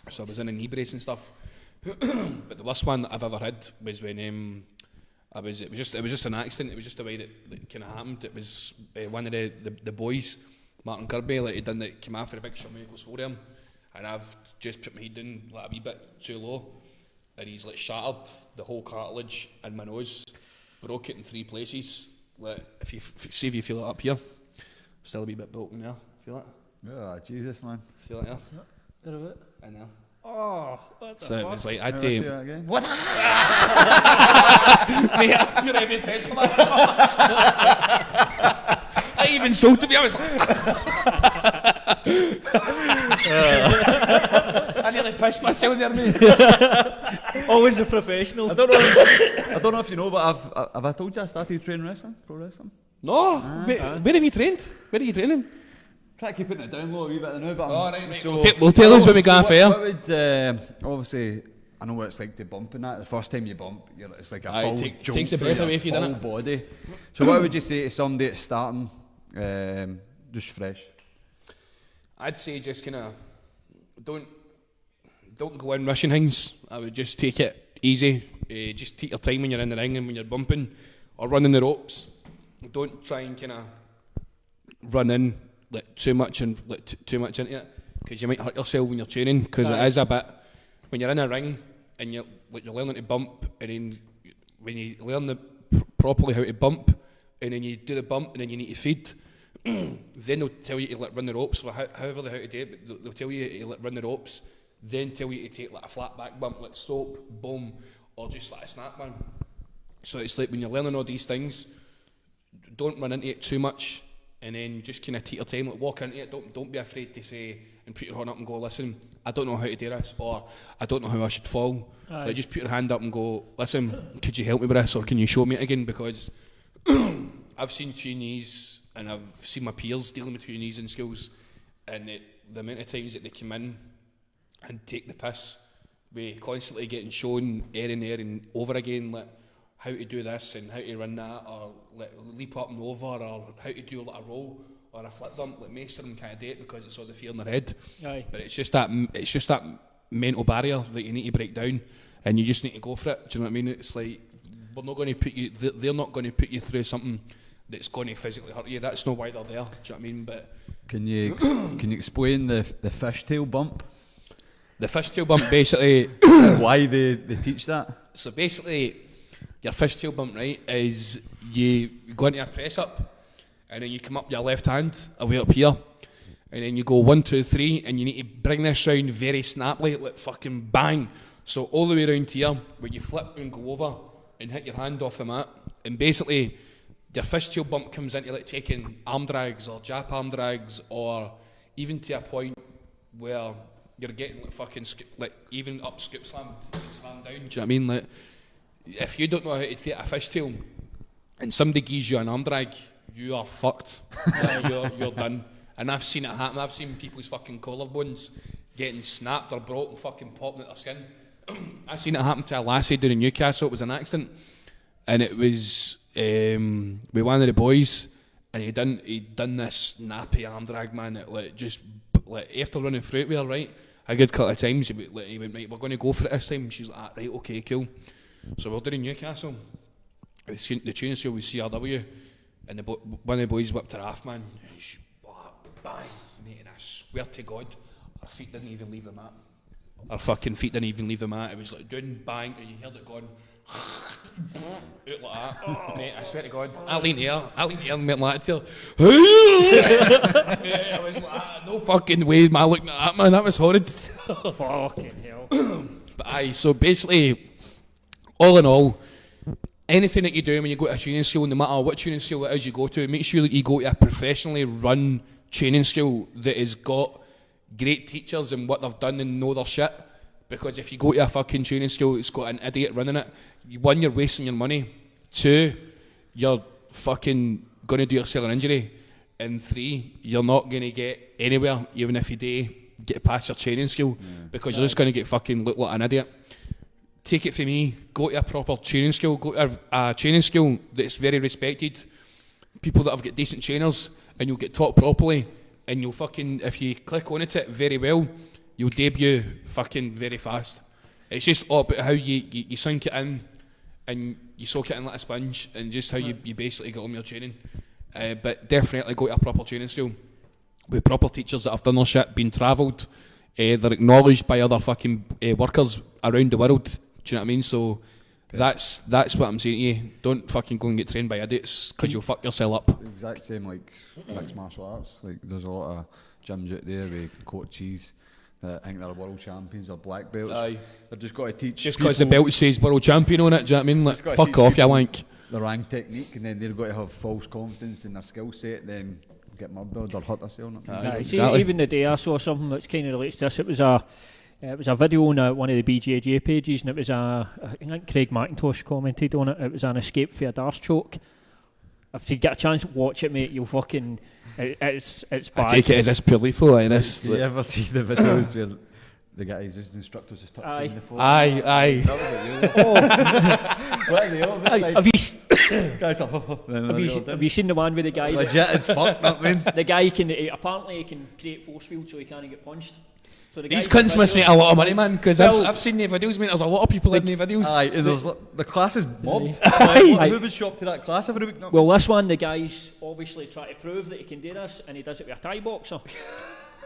So I was in a knee brace and stuff. But the worst one that I've ever had was when it was just an accident. It was just the way that kind of happened. It was one of the boys, Martin Kirby, like came out for a big shot me goes for him, and I've just put my head down like a wee bit too low, and he's like shattered the whole cartilage in my nose, broke it in 3 places. Like if you feel it up here, still a wee bit broken there. Feel it? Oh, Jesus, man. Feel it there? Did a bit? I know. Oh, what the So fuck? it was like I'd Never see that again. what? Mate, you're every fed for that. I even sold to me. I was like, I nearly pissed myself there, mate. Always a professional. I don't know if you know, but have I told you I started training wrestling, pro wrestling? No, where have you trained? Where are you training? Try to keep it down low a wee bit now, but Oh, right. so, We'll tell us when we go fair. What would obviously I know what it's like to bump in that. The first time you bump, it's like a Aye, full takes jolt the through breath your away if you done full it. body. So what would you say to somebody that's starting, just fresh? I'd say just kind of don't go in rushing things. I would just take it easy. Just take your time when you're in the ring and when you're bumping or running the ropes. Don't try and kind of run in like too much and like too much into it, because you might hurt yourself when you're training. Because it is a bit when you're in a ring and you're learning to bump, and then when you learn properly how to bump, and then you do the bump and then you need to feed. Then they'll tell you to run the ropes, or however they how to do it, but they'll tell you to run the ropes, then tell you to take like a flat back bump, like soap, boom, or just like a snap one. So it's like when you're learning all these things, don't run into it too much, and then just kind of take your time, like walk into it. Don't be afraid to say and put your hand up and go, listen, I don't know how to do this, or I don't know how I should fall. Like just put your hand up and go, listen, could you help me with this, or can you show me it again? Because I've seen trainees and I've seen my peers dealing with trainees in schools, and the amount of times that they come in and take the piss, we constantly getting shown air and over again, like how to do this and how to run that, or like leap up and over, or how to do like a roll or a flip dump. Like most of them can't do it because it's all the fear in their head. Aye. But it's just that mental barrier that you need to break down, and you just need to go for it. Do you know what I mean? It's like we're not going to put you. They're not going to put you through something that's going to physically hurt you. That's not why they're there. Do you know what I mean? But Can you explain the fishtail bump? the fishtail bump basically. Why they teach that? So basically, your fishtail bump, right, is you go into a press up, and then you come up your left hand away up here, and then you go 1, 2, 3, and you need to bring this round very snappily, like fucking bang. So all the way around here, where you flip and go over and hit your hand off the mat, and basically your fishtail bump comes into like taking arm drags or jap arm drags, or even to a point where you're getting like fucking like even up scoop slam down. Do you know what I mean? Like if you don't know how to take a fishtail and somebody gives you an arm drag, you are fucked. You're done. And I've seen it happen. I've seen people's fucking collarbones getting snapped or broken, fucking popping at their skin. I've seen it happen to a lassie down in Newcastle. It was an accident, and it was with one of the boys, and he'd done this nappy arm drag, man. It like just like after running through it with her, right, a good couple of times, he went, right, we're going to go for it this time. She's like, right, okay, cool. So we're doing Newcastle. The tuning seal was CRW, and one of the boys whipped her off, man. And she, bang, mate, and I swear to God, her feet didn't even leave the mat. Her fucking feet didn't even leave the mat. It was like doing bang, and you heard it going out like that. Mate, I swear to God, I leaned here and went like that to her. I was like, no fucking way, man, looking at that, man, that was horrid. Fucking hell. But aye, so basically, all in all, anything that you do when you go to a training school, no matter what training school it is you go to, make sure that you go to a professionally run training school that has got great teachers and what they've done and know their shit. Because if you go to a fucking training school that's got an idiot running it, one, you're wasting your money. Two, you're fucking going to do yourself an injury. And three, you're not going to get anywhere, even if you do get past your training school, because you're just going to get fucking look like an idiot. Take it from me, go to a proper training school, go to a training school that's very respected, people that have got decent trainers, and you'll get taught properly, and you'll fucking, if you click on it very well, you'll debut fucking very fast. It's just all about how you sink it in, and you soak it in like a sponge, and just how you basically get on your training. But definitely go to a proper training school with proper teachers that have done their shit, been travelled, they're acknowledged by other fucking workers around the world. Do you know what I mean? So that's what I'm saying to you. Don't fucking go and get trained by idiots, because you'll fuck yourself up. Exact same like mixed martial arts. Like there's a lot of gyms out there with coaches that think they're world champions or black belts. Aye. They've just got to teach. Just because the belt says world champion on it, do you know what I mean? Like, fuck off, you wank. The rank technique, and then they've got to have false confidence in their skill set, then get murdered or hurt themselves. See, even the day I saw something that's kind of relates to this, it was a video on one of the BJJ pages, and it was I think Craig McIntosh commented on it. It was an escape for a darts choke. If you get a chance to watch it, mate, you'll fucking it's bad. I take it as this purely for this. Do you ever see the videos where the guys, the instructors, just touching the phone? Aye. What are they all about? Like, have you seen the one with the guy? Legit as fuck, I mean. The guy can apparently he can create force field so he can't get punched. So the These cunts must make a lot of money, man, because I've seen the videos, mate. There's a lot of people in the videos. Aye, and the class is mobbed. Who would show up to that class every week? Well, this one, the guy's obviously trying to prove that he can do this, and he does it with a Thai boxer.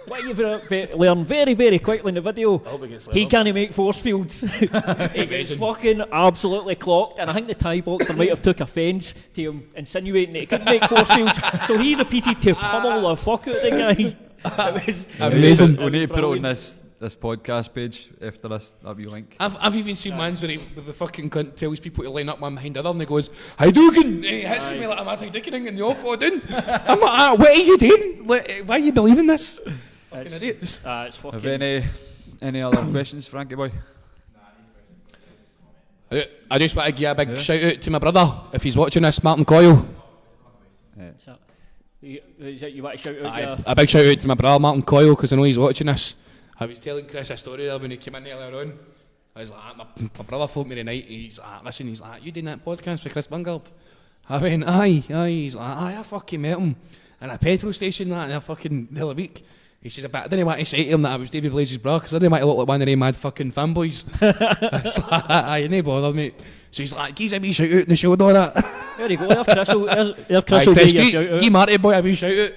What you've learned very, very quickly in the video, he can't make force fields. He gets fucking absolutely clocked, and I think the Thai boxer might have took offence to him insinuating that he couldn't make force fields, so he repeated to pummel the fuck out of the guy. It was amazing. We need to put it on this podcast page after this, that'll be a link. I've even seen mans where the fucking cunt tells people to line up one behind the other, and he goes, Hadouken! And he hits me like a mad Hadoukening, and they all fall down. I'm like, what are you doing? Why are you believing this? Fucking idiots. It's fucking... Have any other questions, Frankie boy? I just want to give a big shout out to my brother, if he's watching this, Martin Coyle. You want to shout out a big shout out to my brother Martin Coyle, because I know he's watching this. I was telling Chris a story there when he came in earlier on. I was like, my brother phoned me tonight, he's like, listen, he's like, you doing that podcast with Chris Bungard? I went, aye, he's like, aye, I fucking met him in a petrol station that in a fucking the other week. He says, but I didn't want to say to him that I was David Blaze's brother, because I didn't want to look like one of them mad fucking fanboys. It's like, aye, no bother, mate. So he's like, give a wee shout out in the show and all that. There you go, there's Chris will give you a shout out. Give Marty boy a wee shout out.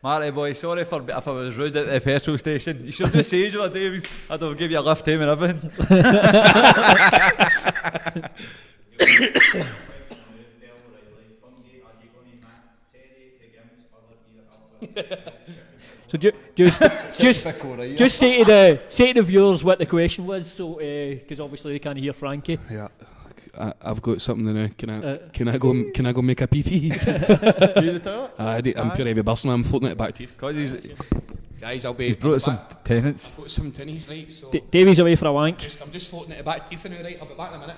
Marty boy, sorry if I was rude at the petrol station. You should just say you were Davies. I'd have give you a lift home and everything. So just say to the viewers what the question was, so because obviously they can't hear Frankie. Yeah, I've got something to know. Can I go make a pee pee? I'm pure heavy busting. I'm floating it back to you. Guys, He's brought some tenants. Brought some tinnies, right? So Davey's away for a wank. I'm just floating it back teeth now, right? I'll be back in a minute.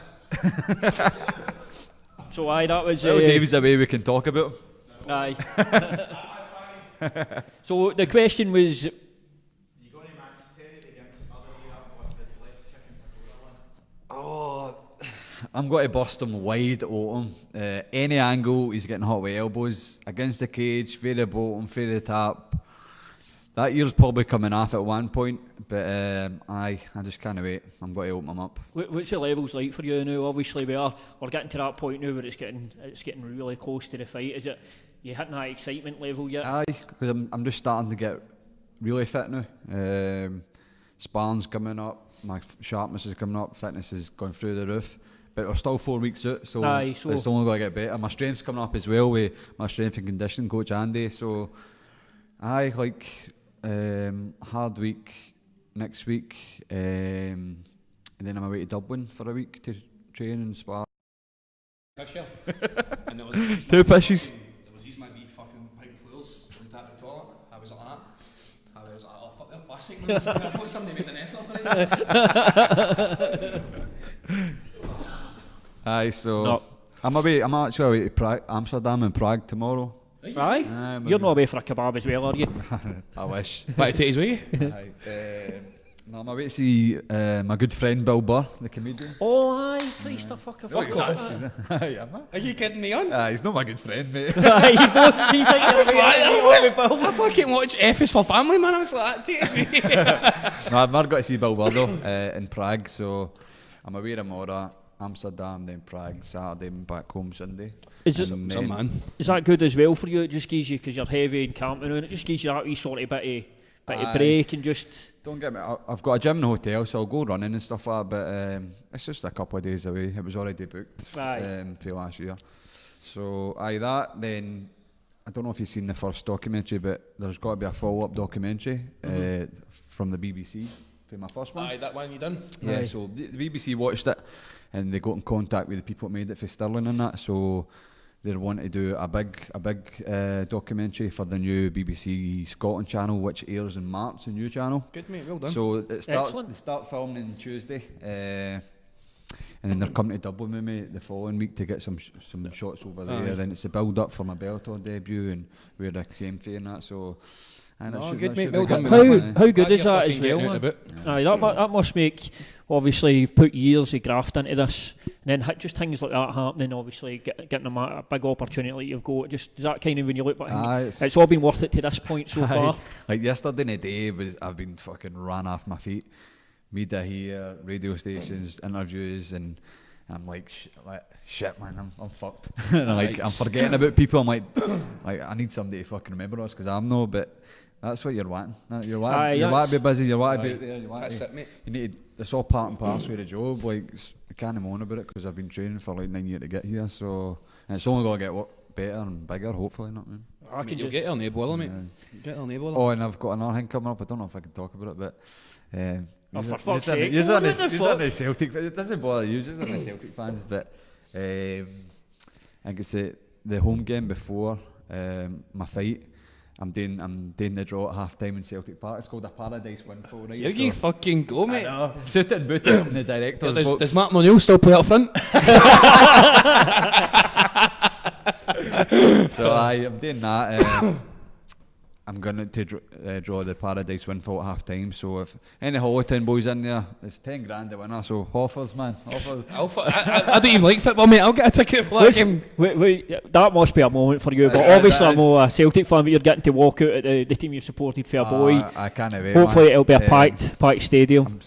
So aye, that was. Well, Davey's away. We can talk about him. Aye. So the question was. You going to match Terry against other year with his left chicken? Oh, I'm going to bust him wide open. Any angle, he's getting hot with elbows against the cage, for the bottom, for the top. that year's probably coming off at one point, but I just can't wait. I'm going to open them up. What's the levels like for you now? Obviously, we're getting to that point now where it's getting really close to the fight. Is it you hitting that excitement level yet? Aye, because I'm just starting to get really fit now. Sparring's coming up, my sharpness is coming up, fitness is going through the roof. But we're still 4 weeks out, so it's only going to get better. My strength's coming up as well with my strength and conditioning coach Andy. So hard week next week, and then I'm away to Dublin for a week to train and spar. Pisher. And there was Two pishes. There was these my wee fucking pint floors on the tap of the toilet. I was like that. I was like, oh fuck, they're plastic. Man. I thought somebody made an effort for it. Aye, so I'm actually away to Prague, Amsterdam and Prague tomorrow. Aye? You're not away for a kebab as well, are you? I wish. Back to take his way? Aye. No, I'm away to see my good friend Bill Burr, the comedian. Oh, aye, Christ, fuck off. Aye, am I? Are you kidding me on? He's not my good friend, mate. He's like, I fucking watch F is for Family, man. I was like, take his way. No, I've never got to see Bill Burr though, in Prague, so I'm away tomorrow, Amsterdam, then Prague, Saturday, and back home Sunday. Is that good as well for you? It just gives you, because you're heavy in camping, and it just gives you that wee sort of bit of break and just... Don't get me, I've got a gym in the hotel, so I'll go running and stuff like that, but it's just a couple of days away. It was already booked for last year. So that, then I don't know if you've seen the first documentary, but there's got to be a follow-up documentary from the BBC for my first one. Aye, that one you done? Yeah, so the BBC watched it and they got in contact with the people that made it for Stirling and that, so they want to do a big documentary for the new BBC Scotland channel, which airs in March, the new channel. Good mate, well done. So they start filming on Tuesday, and then they're coming to Dublin with me the following week to get some shots over there. Then it's a build up for my Bellator debut and where I came for and that. So. Good mate, well done. How good is that as well, man? Aye, that must make, obviously you've put years of graft into this, and then just things like that happening, obviously getting a big opportunity like you've got, just is that kind of when you look back, it's all been worth it to this point so far? Like yesterday in the day, I've been fucking ran off my feet, media here, radio stations, interviews, and I'm like shit man, I'm fucked. And I'm forgetting about people. I'm like I need somebody to fucking remember us, because I'm no, but that's what you're wanting. You want to be busy, you want to be there, that's it, mate. You need to, it's all part and parcel of the job. Like, I can't moan about it because I've been training for like 9 years to get here, so, and it's only going to get better and bigger, hopefully, not man. I can get on the boiler, mate. Get on the boiler. Oh, and I've got another thing coming up. I don't know if I can talk about it, but for fuck's sake, you're on the Celtic. It doesn't bother you. You're on the Celtic fans, but I think it's the home game before my fight. I'm doing the draw at half time in Celtic Park. It's called a Paradise Windfall, right? Here you fucking go, mate. Suit it and boot it in the director's box. Does Mark Monreal still play up front? So I'm doing that. I'm going to draw the Paradise Windfall at half time. So if any Hollytown boys in there, it's 10 grand the winner. So offers, man. Offers. I don't even like football, mate. I'll get a ticket for that game. Wait, that must be a moment for you. But obviously, I'm a Celtic fan, but you're getting to walk out at the team you've supported for a boy. I can't wait. Hopefully, man. It'll be a packed stadium.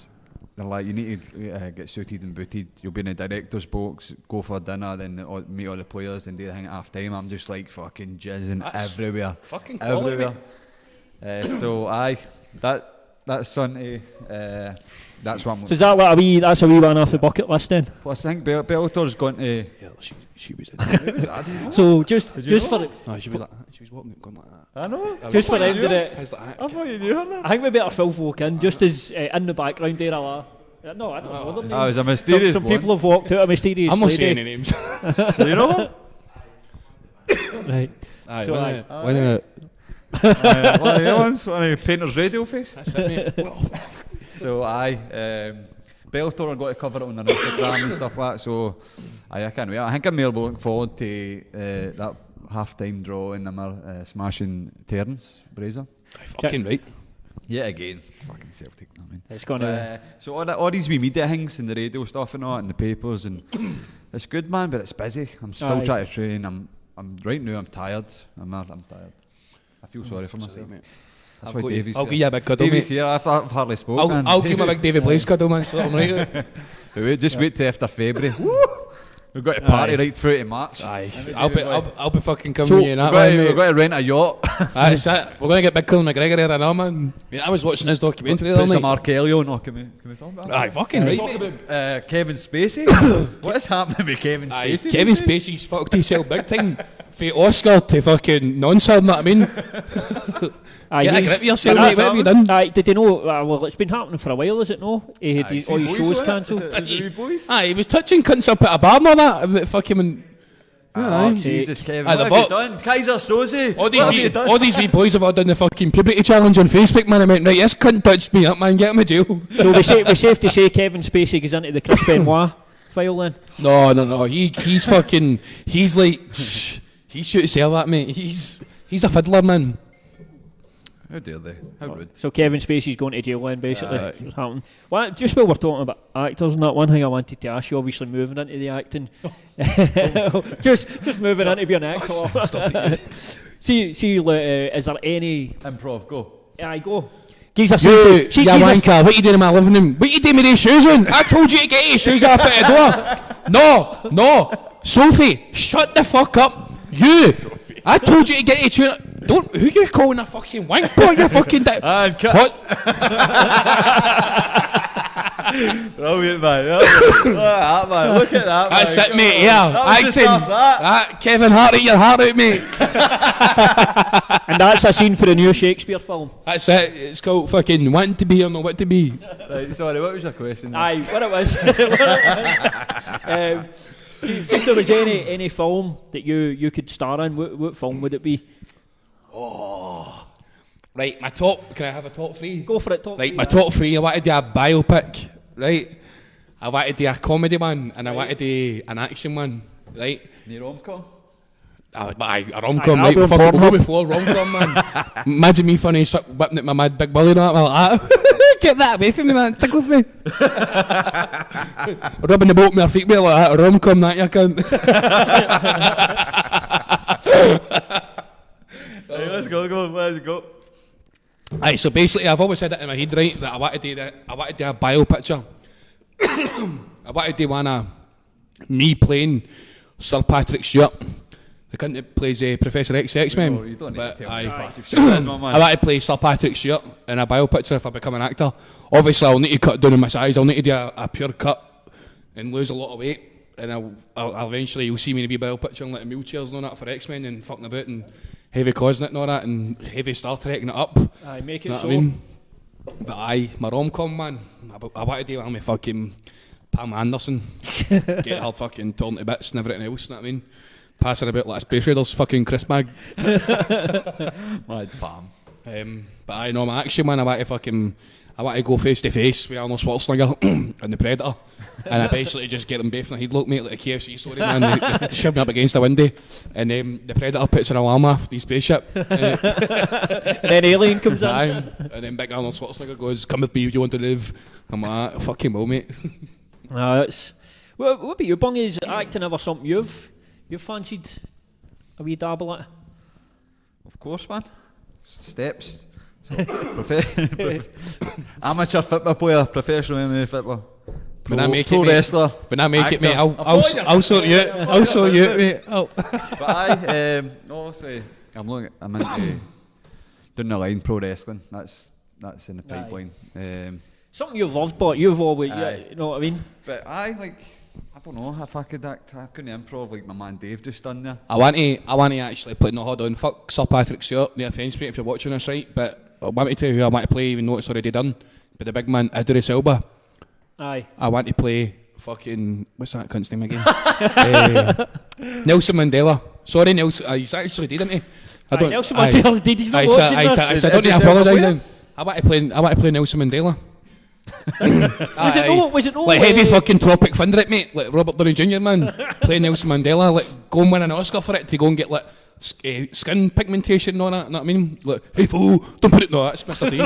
They're like, you need to get suited and booted. You'll be in the director's box, go for dinner, then meet all the players and do the thing at half time. I'm just like fucking jizzing everywhere. Fucking quality, everywhere. So that's Sunday. That's what I'm. So is that that's a wee one off the bucket list then? Plus, I think Bellator's going to. Yeah, she was in. So just for No, she was walking, going like that. I know. Just for the end of it. How's that? I thought you knew her. I think we better fill folk in just as in the background there. No, I don't know their names. I was a mysterious Some people have walked out a mysterious I'm not lady. saying any names. Do you know her? Right. Aye, So one of One of the other ones, one of Painter's radio face. that's it, mate. So Bellator are going to cover it on their Instagram and stuff like that. So I can't wait. I think I'm really looking forward to that half-time draw in the smashing Terence Brazier. Fucking right. Yeah, again, fucking Celtic. I mean, It's gonna. So all these wee media things and the radio stuff and all that and the papers and it's good, man. But it's busy. I'm still trying to train. I'm right now. I'm tired. I'm tired. I feel sorry for myself. Mate. That's why Davey's I'll here. give you a big cuddle, Davey's mate. here. I've hardly spoken. I'll give him a big Davey Blaze cuddle, man. So I'm right. Just wait till after February. We've got to party right through to March. Aye. I'll be fucking coming So, with you in that We've got, one, to, mate. we've got to rent a yacht. That's it. We're going to get big Colin McGregor here and all, man. I was watching his documentary the Put other some night. R. Kelly on. Or can we talk about that? Aye, fucking right, Talking mate. about Kevin Spacey. What is happening with Kevin Aye, Spacey? Kevin Spacey's fucked himself big time. From Oscar to fucking non-sub, know what I mean? Get a grip of yourself, mate. What have you done? Aye, did you know? Well, it's been happening for a while, is it no? He had all his shows cancelled. Aye, he was touching cunts up at a bar and all that. Fuck him and... Oh, Jesus, Kevin. Aye, What the have you vo- done? Kaiser Soze. All these wee boys have all done the fucking puberty challenge on Facebook, man. I went, right, this cunt touched me up, man. Get him in jail. So we safe to say Kevin Spacey goes into the Chris Benoit file then. No. He's fucking... He's like... He should sell that, mate. He's a fiddler, man. How dare they? How rude. So Kevin Spacey's going to jail then, basically. That's what's happening. Well, just while we're talking about actors and that, one thing I wanted to ask you, obviously moving into the acting, just moving into being an actor. Stop it. see, is there any? Improv, go. I go. Geezer, You wanker, what you doing in my living room? What you doing with these shoes on? I told you to get your shoes off at the door. No. Sophie, shut the fuck up. You. I told you to get your shoes. Don't. Who you calling a fucking wank boy? You fucking dick. And cut. What? Brilliant, man. Look at that, man. Look at that, man. That's it, mate. Yeah. That was just Acting. off that. Kevin Hart, eat your heart out, mate. And that's a scene for the new Shakespeare film. That's it. It's called fucking wanting to be or not what to be. Right, sorry, what was your question? Aye, what it was. If there was any film that you could star in, what film would it be? Right, my top. Can I have a top three? Go for it, top Right, three. my top three. I want to do a biopic. Right. I want to do a comedy one, and I want to do an action one. Right. Your rom-com? A rom-com, Aye, right? I'll be on Fuck, we'll go Pornhub. before rom-com, man. Imagine me funny, whipping at my mad big bully and all that. Like, get that away from me, man. It tickles me. Rubbing the boat with my feet, like that. A rom-com, that you cunt. Right, let's go. Aye, so basically, I've always had it in my head, right, that I want to do a bio picture. I want to do one of me playing Sir Patrick Stewart, the cunt that plays Professor X X-Men. Oh, you don't need to tell me Patrick I Stewart is my man. want to play Sir Patrick Stewart in a bio picture if I become an actor. Obviously, I'll need to cut down on my size. I'll need to do a pure cut and lose a lot of weight. And I'll eventually, you'll see me in a wee bio picture and like wheelchairs and all that for X-Men and fucking about and heavy causing it and all that and heavy Star Trekking it up. Aye, make it Know what so. I mean? But aye, my rom-com, man, I want to do one with fucking Pam Anderson. Get her fucking torn to bits and everything else, know what I mean? Passing about like a Space Raiders fucking crisp bag. Mad Pam. But I know my action, man, I want to go face to face with Arnold Schwarzenegger and the Predator. And I basically just get them both in the headlock, mate, like a KFC story, man. They shove me up against a window. And the Predator puts an alarm off the spaceship. And then Alien comes in. Aye. And then big Arnold Schwarzenegger goes, come with me if you want to live. I'm like, fucking well, mate. That's. What about you, Bung? Is acting ever something you've fancied a wee dabble at? Of course, man. Steps. Amateur football player, professional MMA footballer. When I make pro it, mate. wrestler. When I make it, actor. mate, I'll sort you out. I'll sort you out, mate. But I, obviously, I'm into doing the line pro wrestling. That's in the pipeline. Something you've loved, but you've always, Aye. you know what I mean? But I don't know if I could act. I couldn't improv like my man Dave just done there. I want to actually play. No, hold on. Fuck Sir Patrick Stewart. No offence, mate, if you're watching this, right? But I want to tell you who I want to play, even though it's already done. But the big man, Idris Elba. Aye. I want to play fucking, what's that cunt's name again? Nelson Mandela. Sorry, Nelson. He's actually dead, isn't he? Nelson Mandela's dead. He's not I watching this. don't need to Idris Elba apologise. where? Then. I want to play Nelson Mandela. Was it no? Like heavy fucking Tropic Thunder it, mate. Like Robert Downey Jr. man, playing Nelson Mandela. Like go and win an Oscar for it to go and get like skin pigmentation and all that. Know what I mean? Like, hey fool, don't put it. No, that's Mr. T.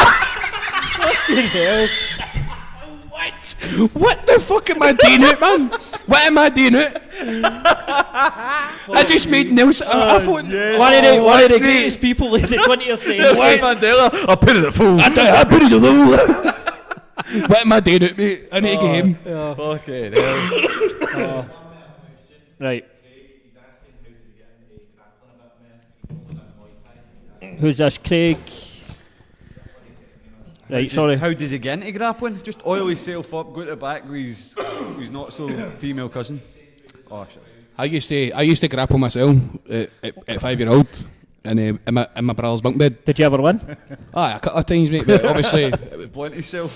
Fucking hell. What? What the fuck am I doing it, man? What am I doing it? I just made Nelson. I thought One of the greatest people in the 20th century. Mandela, I put it at full. I put it low. What am I doing it, mate? I need a game. Okay, Right. He's asking how did he get into grappling a bit, man. He's only done Muay Thai. Who's this, Craig? Right, sorry. How does he get into grappling? Just oil himself up, go to the back with his not so female cousin. Oh shit. I used to grapple myself at 5-year-old in my brother's bunk bed. Did you ever win? Aye, a couple of times, mate. But obviously, Blunt himself.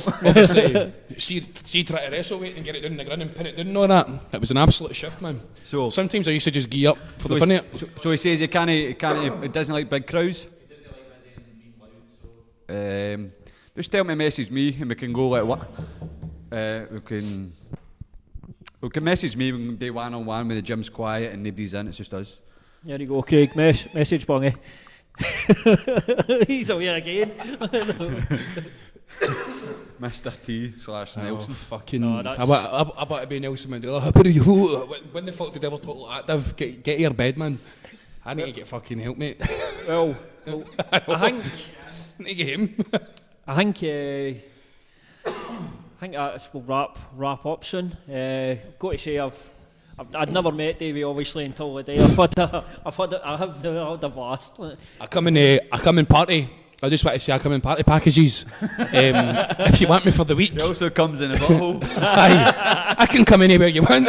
see, try to wrestle, mate, and get it down the ground and pin it down and all that. It was an absolute shift, man. So sometimes I used to just gee up for the fun of it. So he says he doesn't like big crowds. Just tell me, message me, and we can go like what? We can message me. We can do one-on-one when the gym's quiet and nobody's in. It's just us. There you go, Craig. Message Bungie. He's away again. Mr. T / Nelson. Fucking. No, I want to be Nelson Mandela. When the fuck did I ever talk like that? Get to your bed, man. I need to get fucking help, mate. Well, I think need to get him. I think that will wrap up soon. I've got to say I'd never met Davey obviously until the day. I have had a blast. I come in party. I just want to say I come in party packages. If you want me for the week. He also comes in a bottle. Aye, I can come anywhere you want.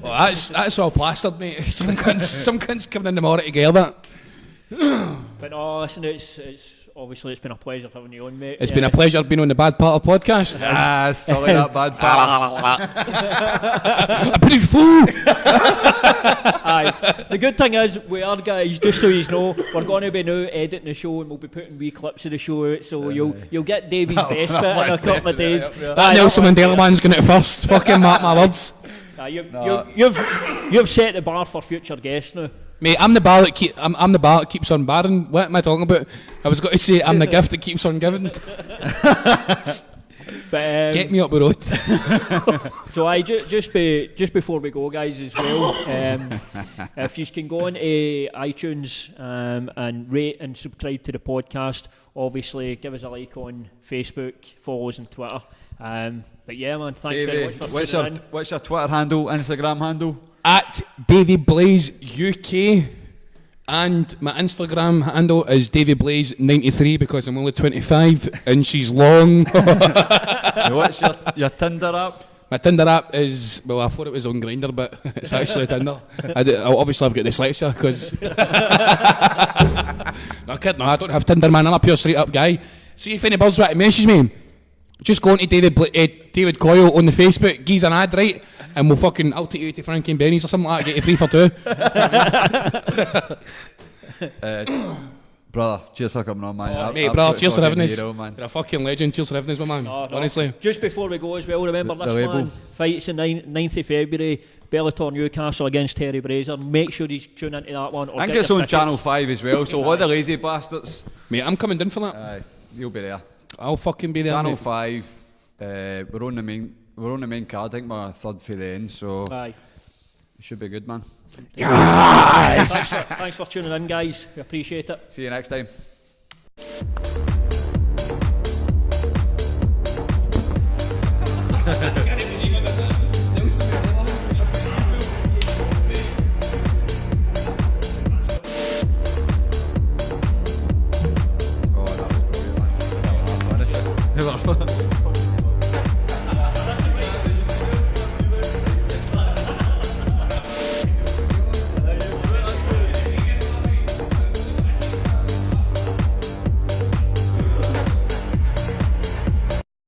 Well, that's all plastered, mate. Some cunts coming in the morning to get that. But no, listen, it's obviously it's been a pleasure having you on, mate. It's been a pleasure being on the Bad Part of podcast. It's probably that bad part. I'm pretty full. Aye. The good thing is, we are guys, just so you know, we're going to be now editing the show and we'll be putting wee clips of the show out, so you'll get Davey's best bit in a couple of days. That Nelson Mandela man's going to first. Fucking mark my words. You've set the bar for future guests now. Mate, I'm the bar that keeps on barring. What am I talking about? I was going to say I'm the gift that keeps on giving. But, get me up the road. So just before we go, guys, as well, if you can go on to iTunes and rate and subscribe to the podcast, obviously give us a like on Facebook, follow us on Twitter. But yeah, man, thanks very much for tuning in. What's your Twitter handle, Instagram handle? At Davey Blaze UK, and my Instagram handle is DaveyBlaze93 because I'm only 25 and she's long. What's your Tinder app? My Tinder app is, well, I thought it was on Grindr, but it's actually Tinder. Obviously I've got dyslexia because no kid, no, I don't have Tinder, man. I'm a pure straight up guy. See if any birds want to message me, just go on to David Coyle on the Facebook, give us an ad, right? And I'll take you to Frankie and Benny's or something like that, get you 3 for 2. Brother, cheers for coming on, man. Mate, brother, cheers for having us. Hero, You're a fucking legend, cheers for having us, my man. No. Honestly. Just before we go as well, remember The this label. man, fights on 9th of February, Bellator Newcastle against Terry Brazier. Make sure you tune into that one. I think it's on Channel 5 as well, so all the lazy bastards. Mate, I'm coming down for that. Aye, you'll be there. I'll fucking be there, Channel mate. 5, we're on the main card, I think we're third for the end, so Aye. it should be good, man. Yes! Thanks for tuning in, guys. We appreciate it. See you next time.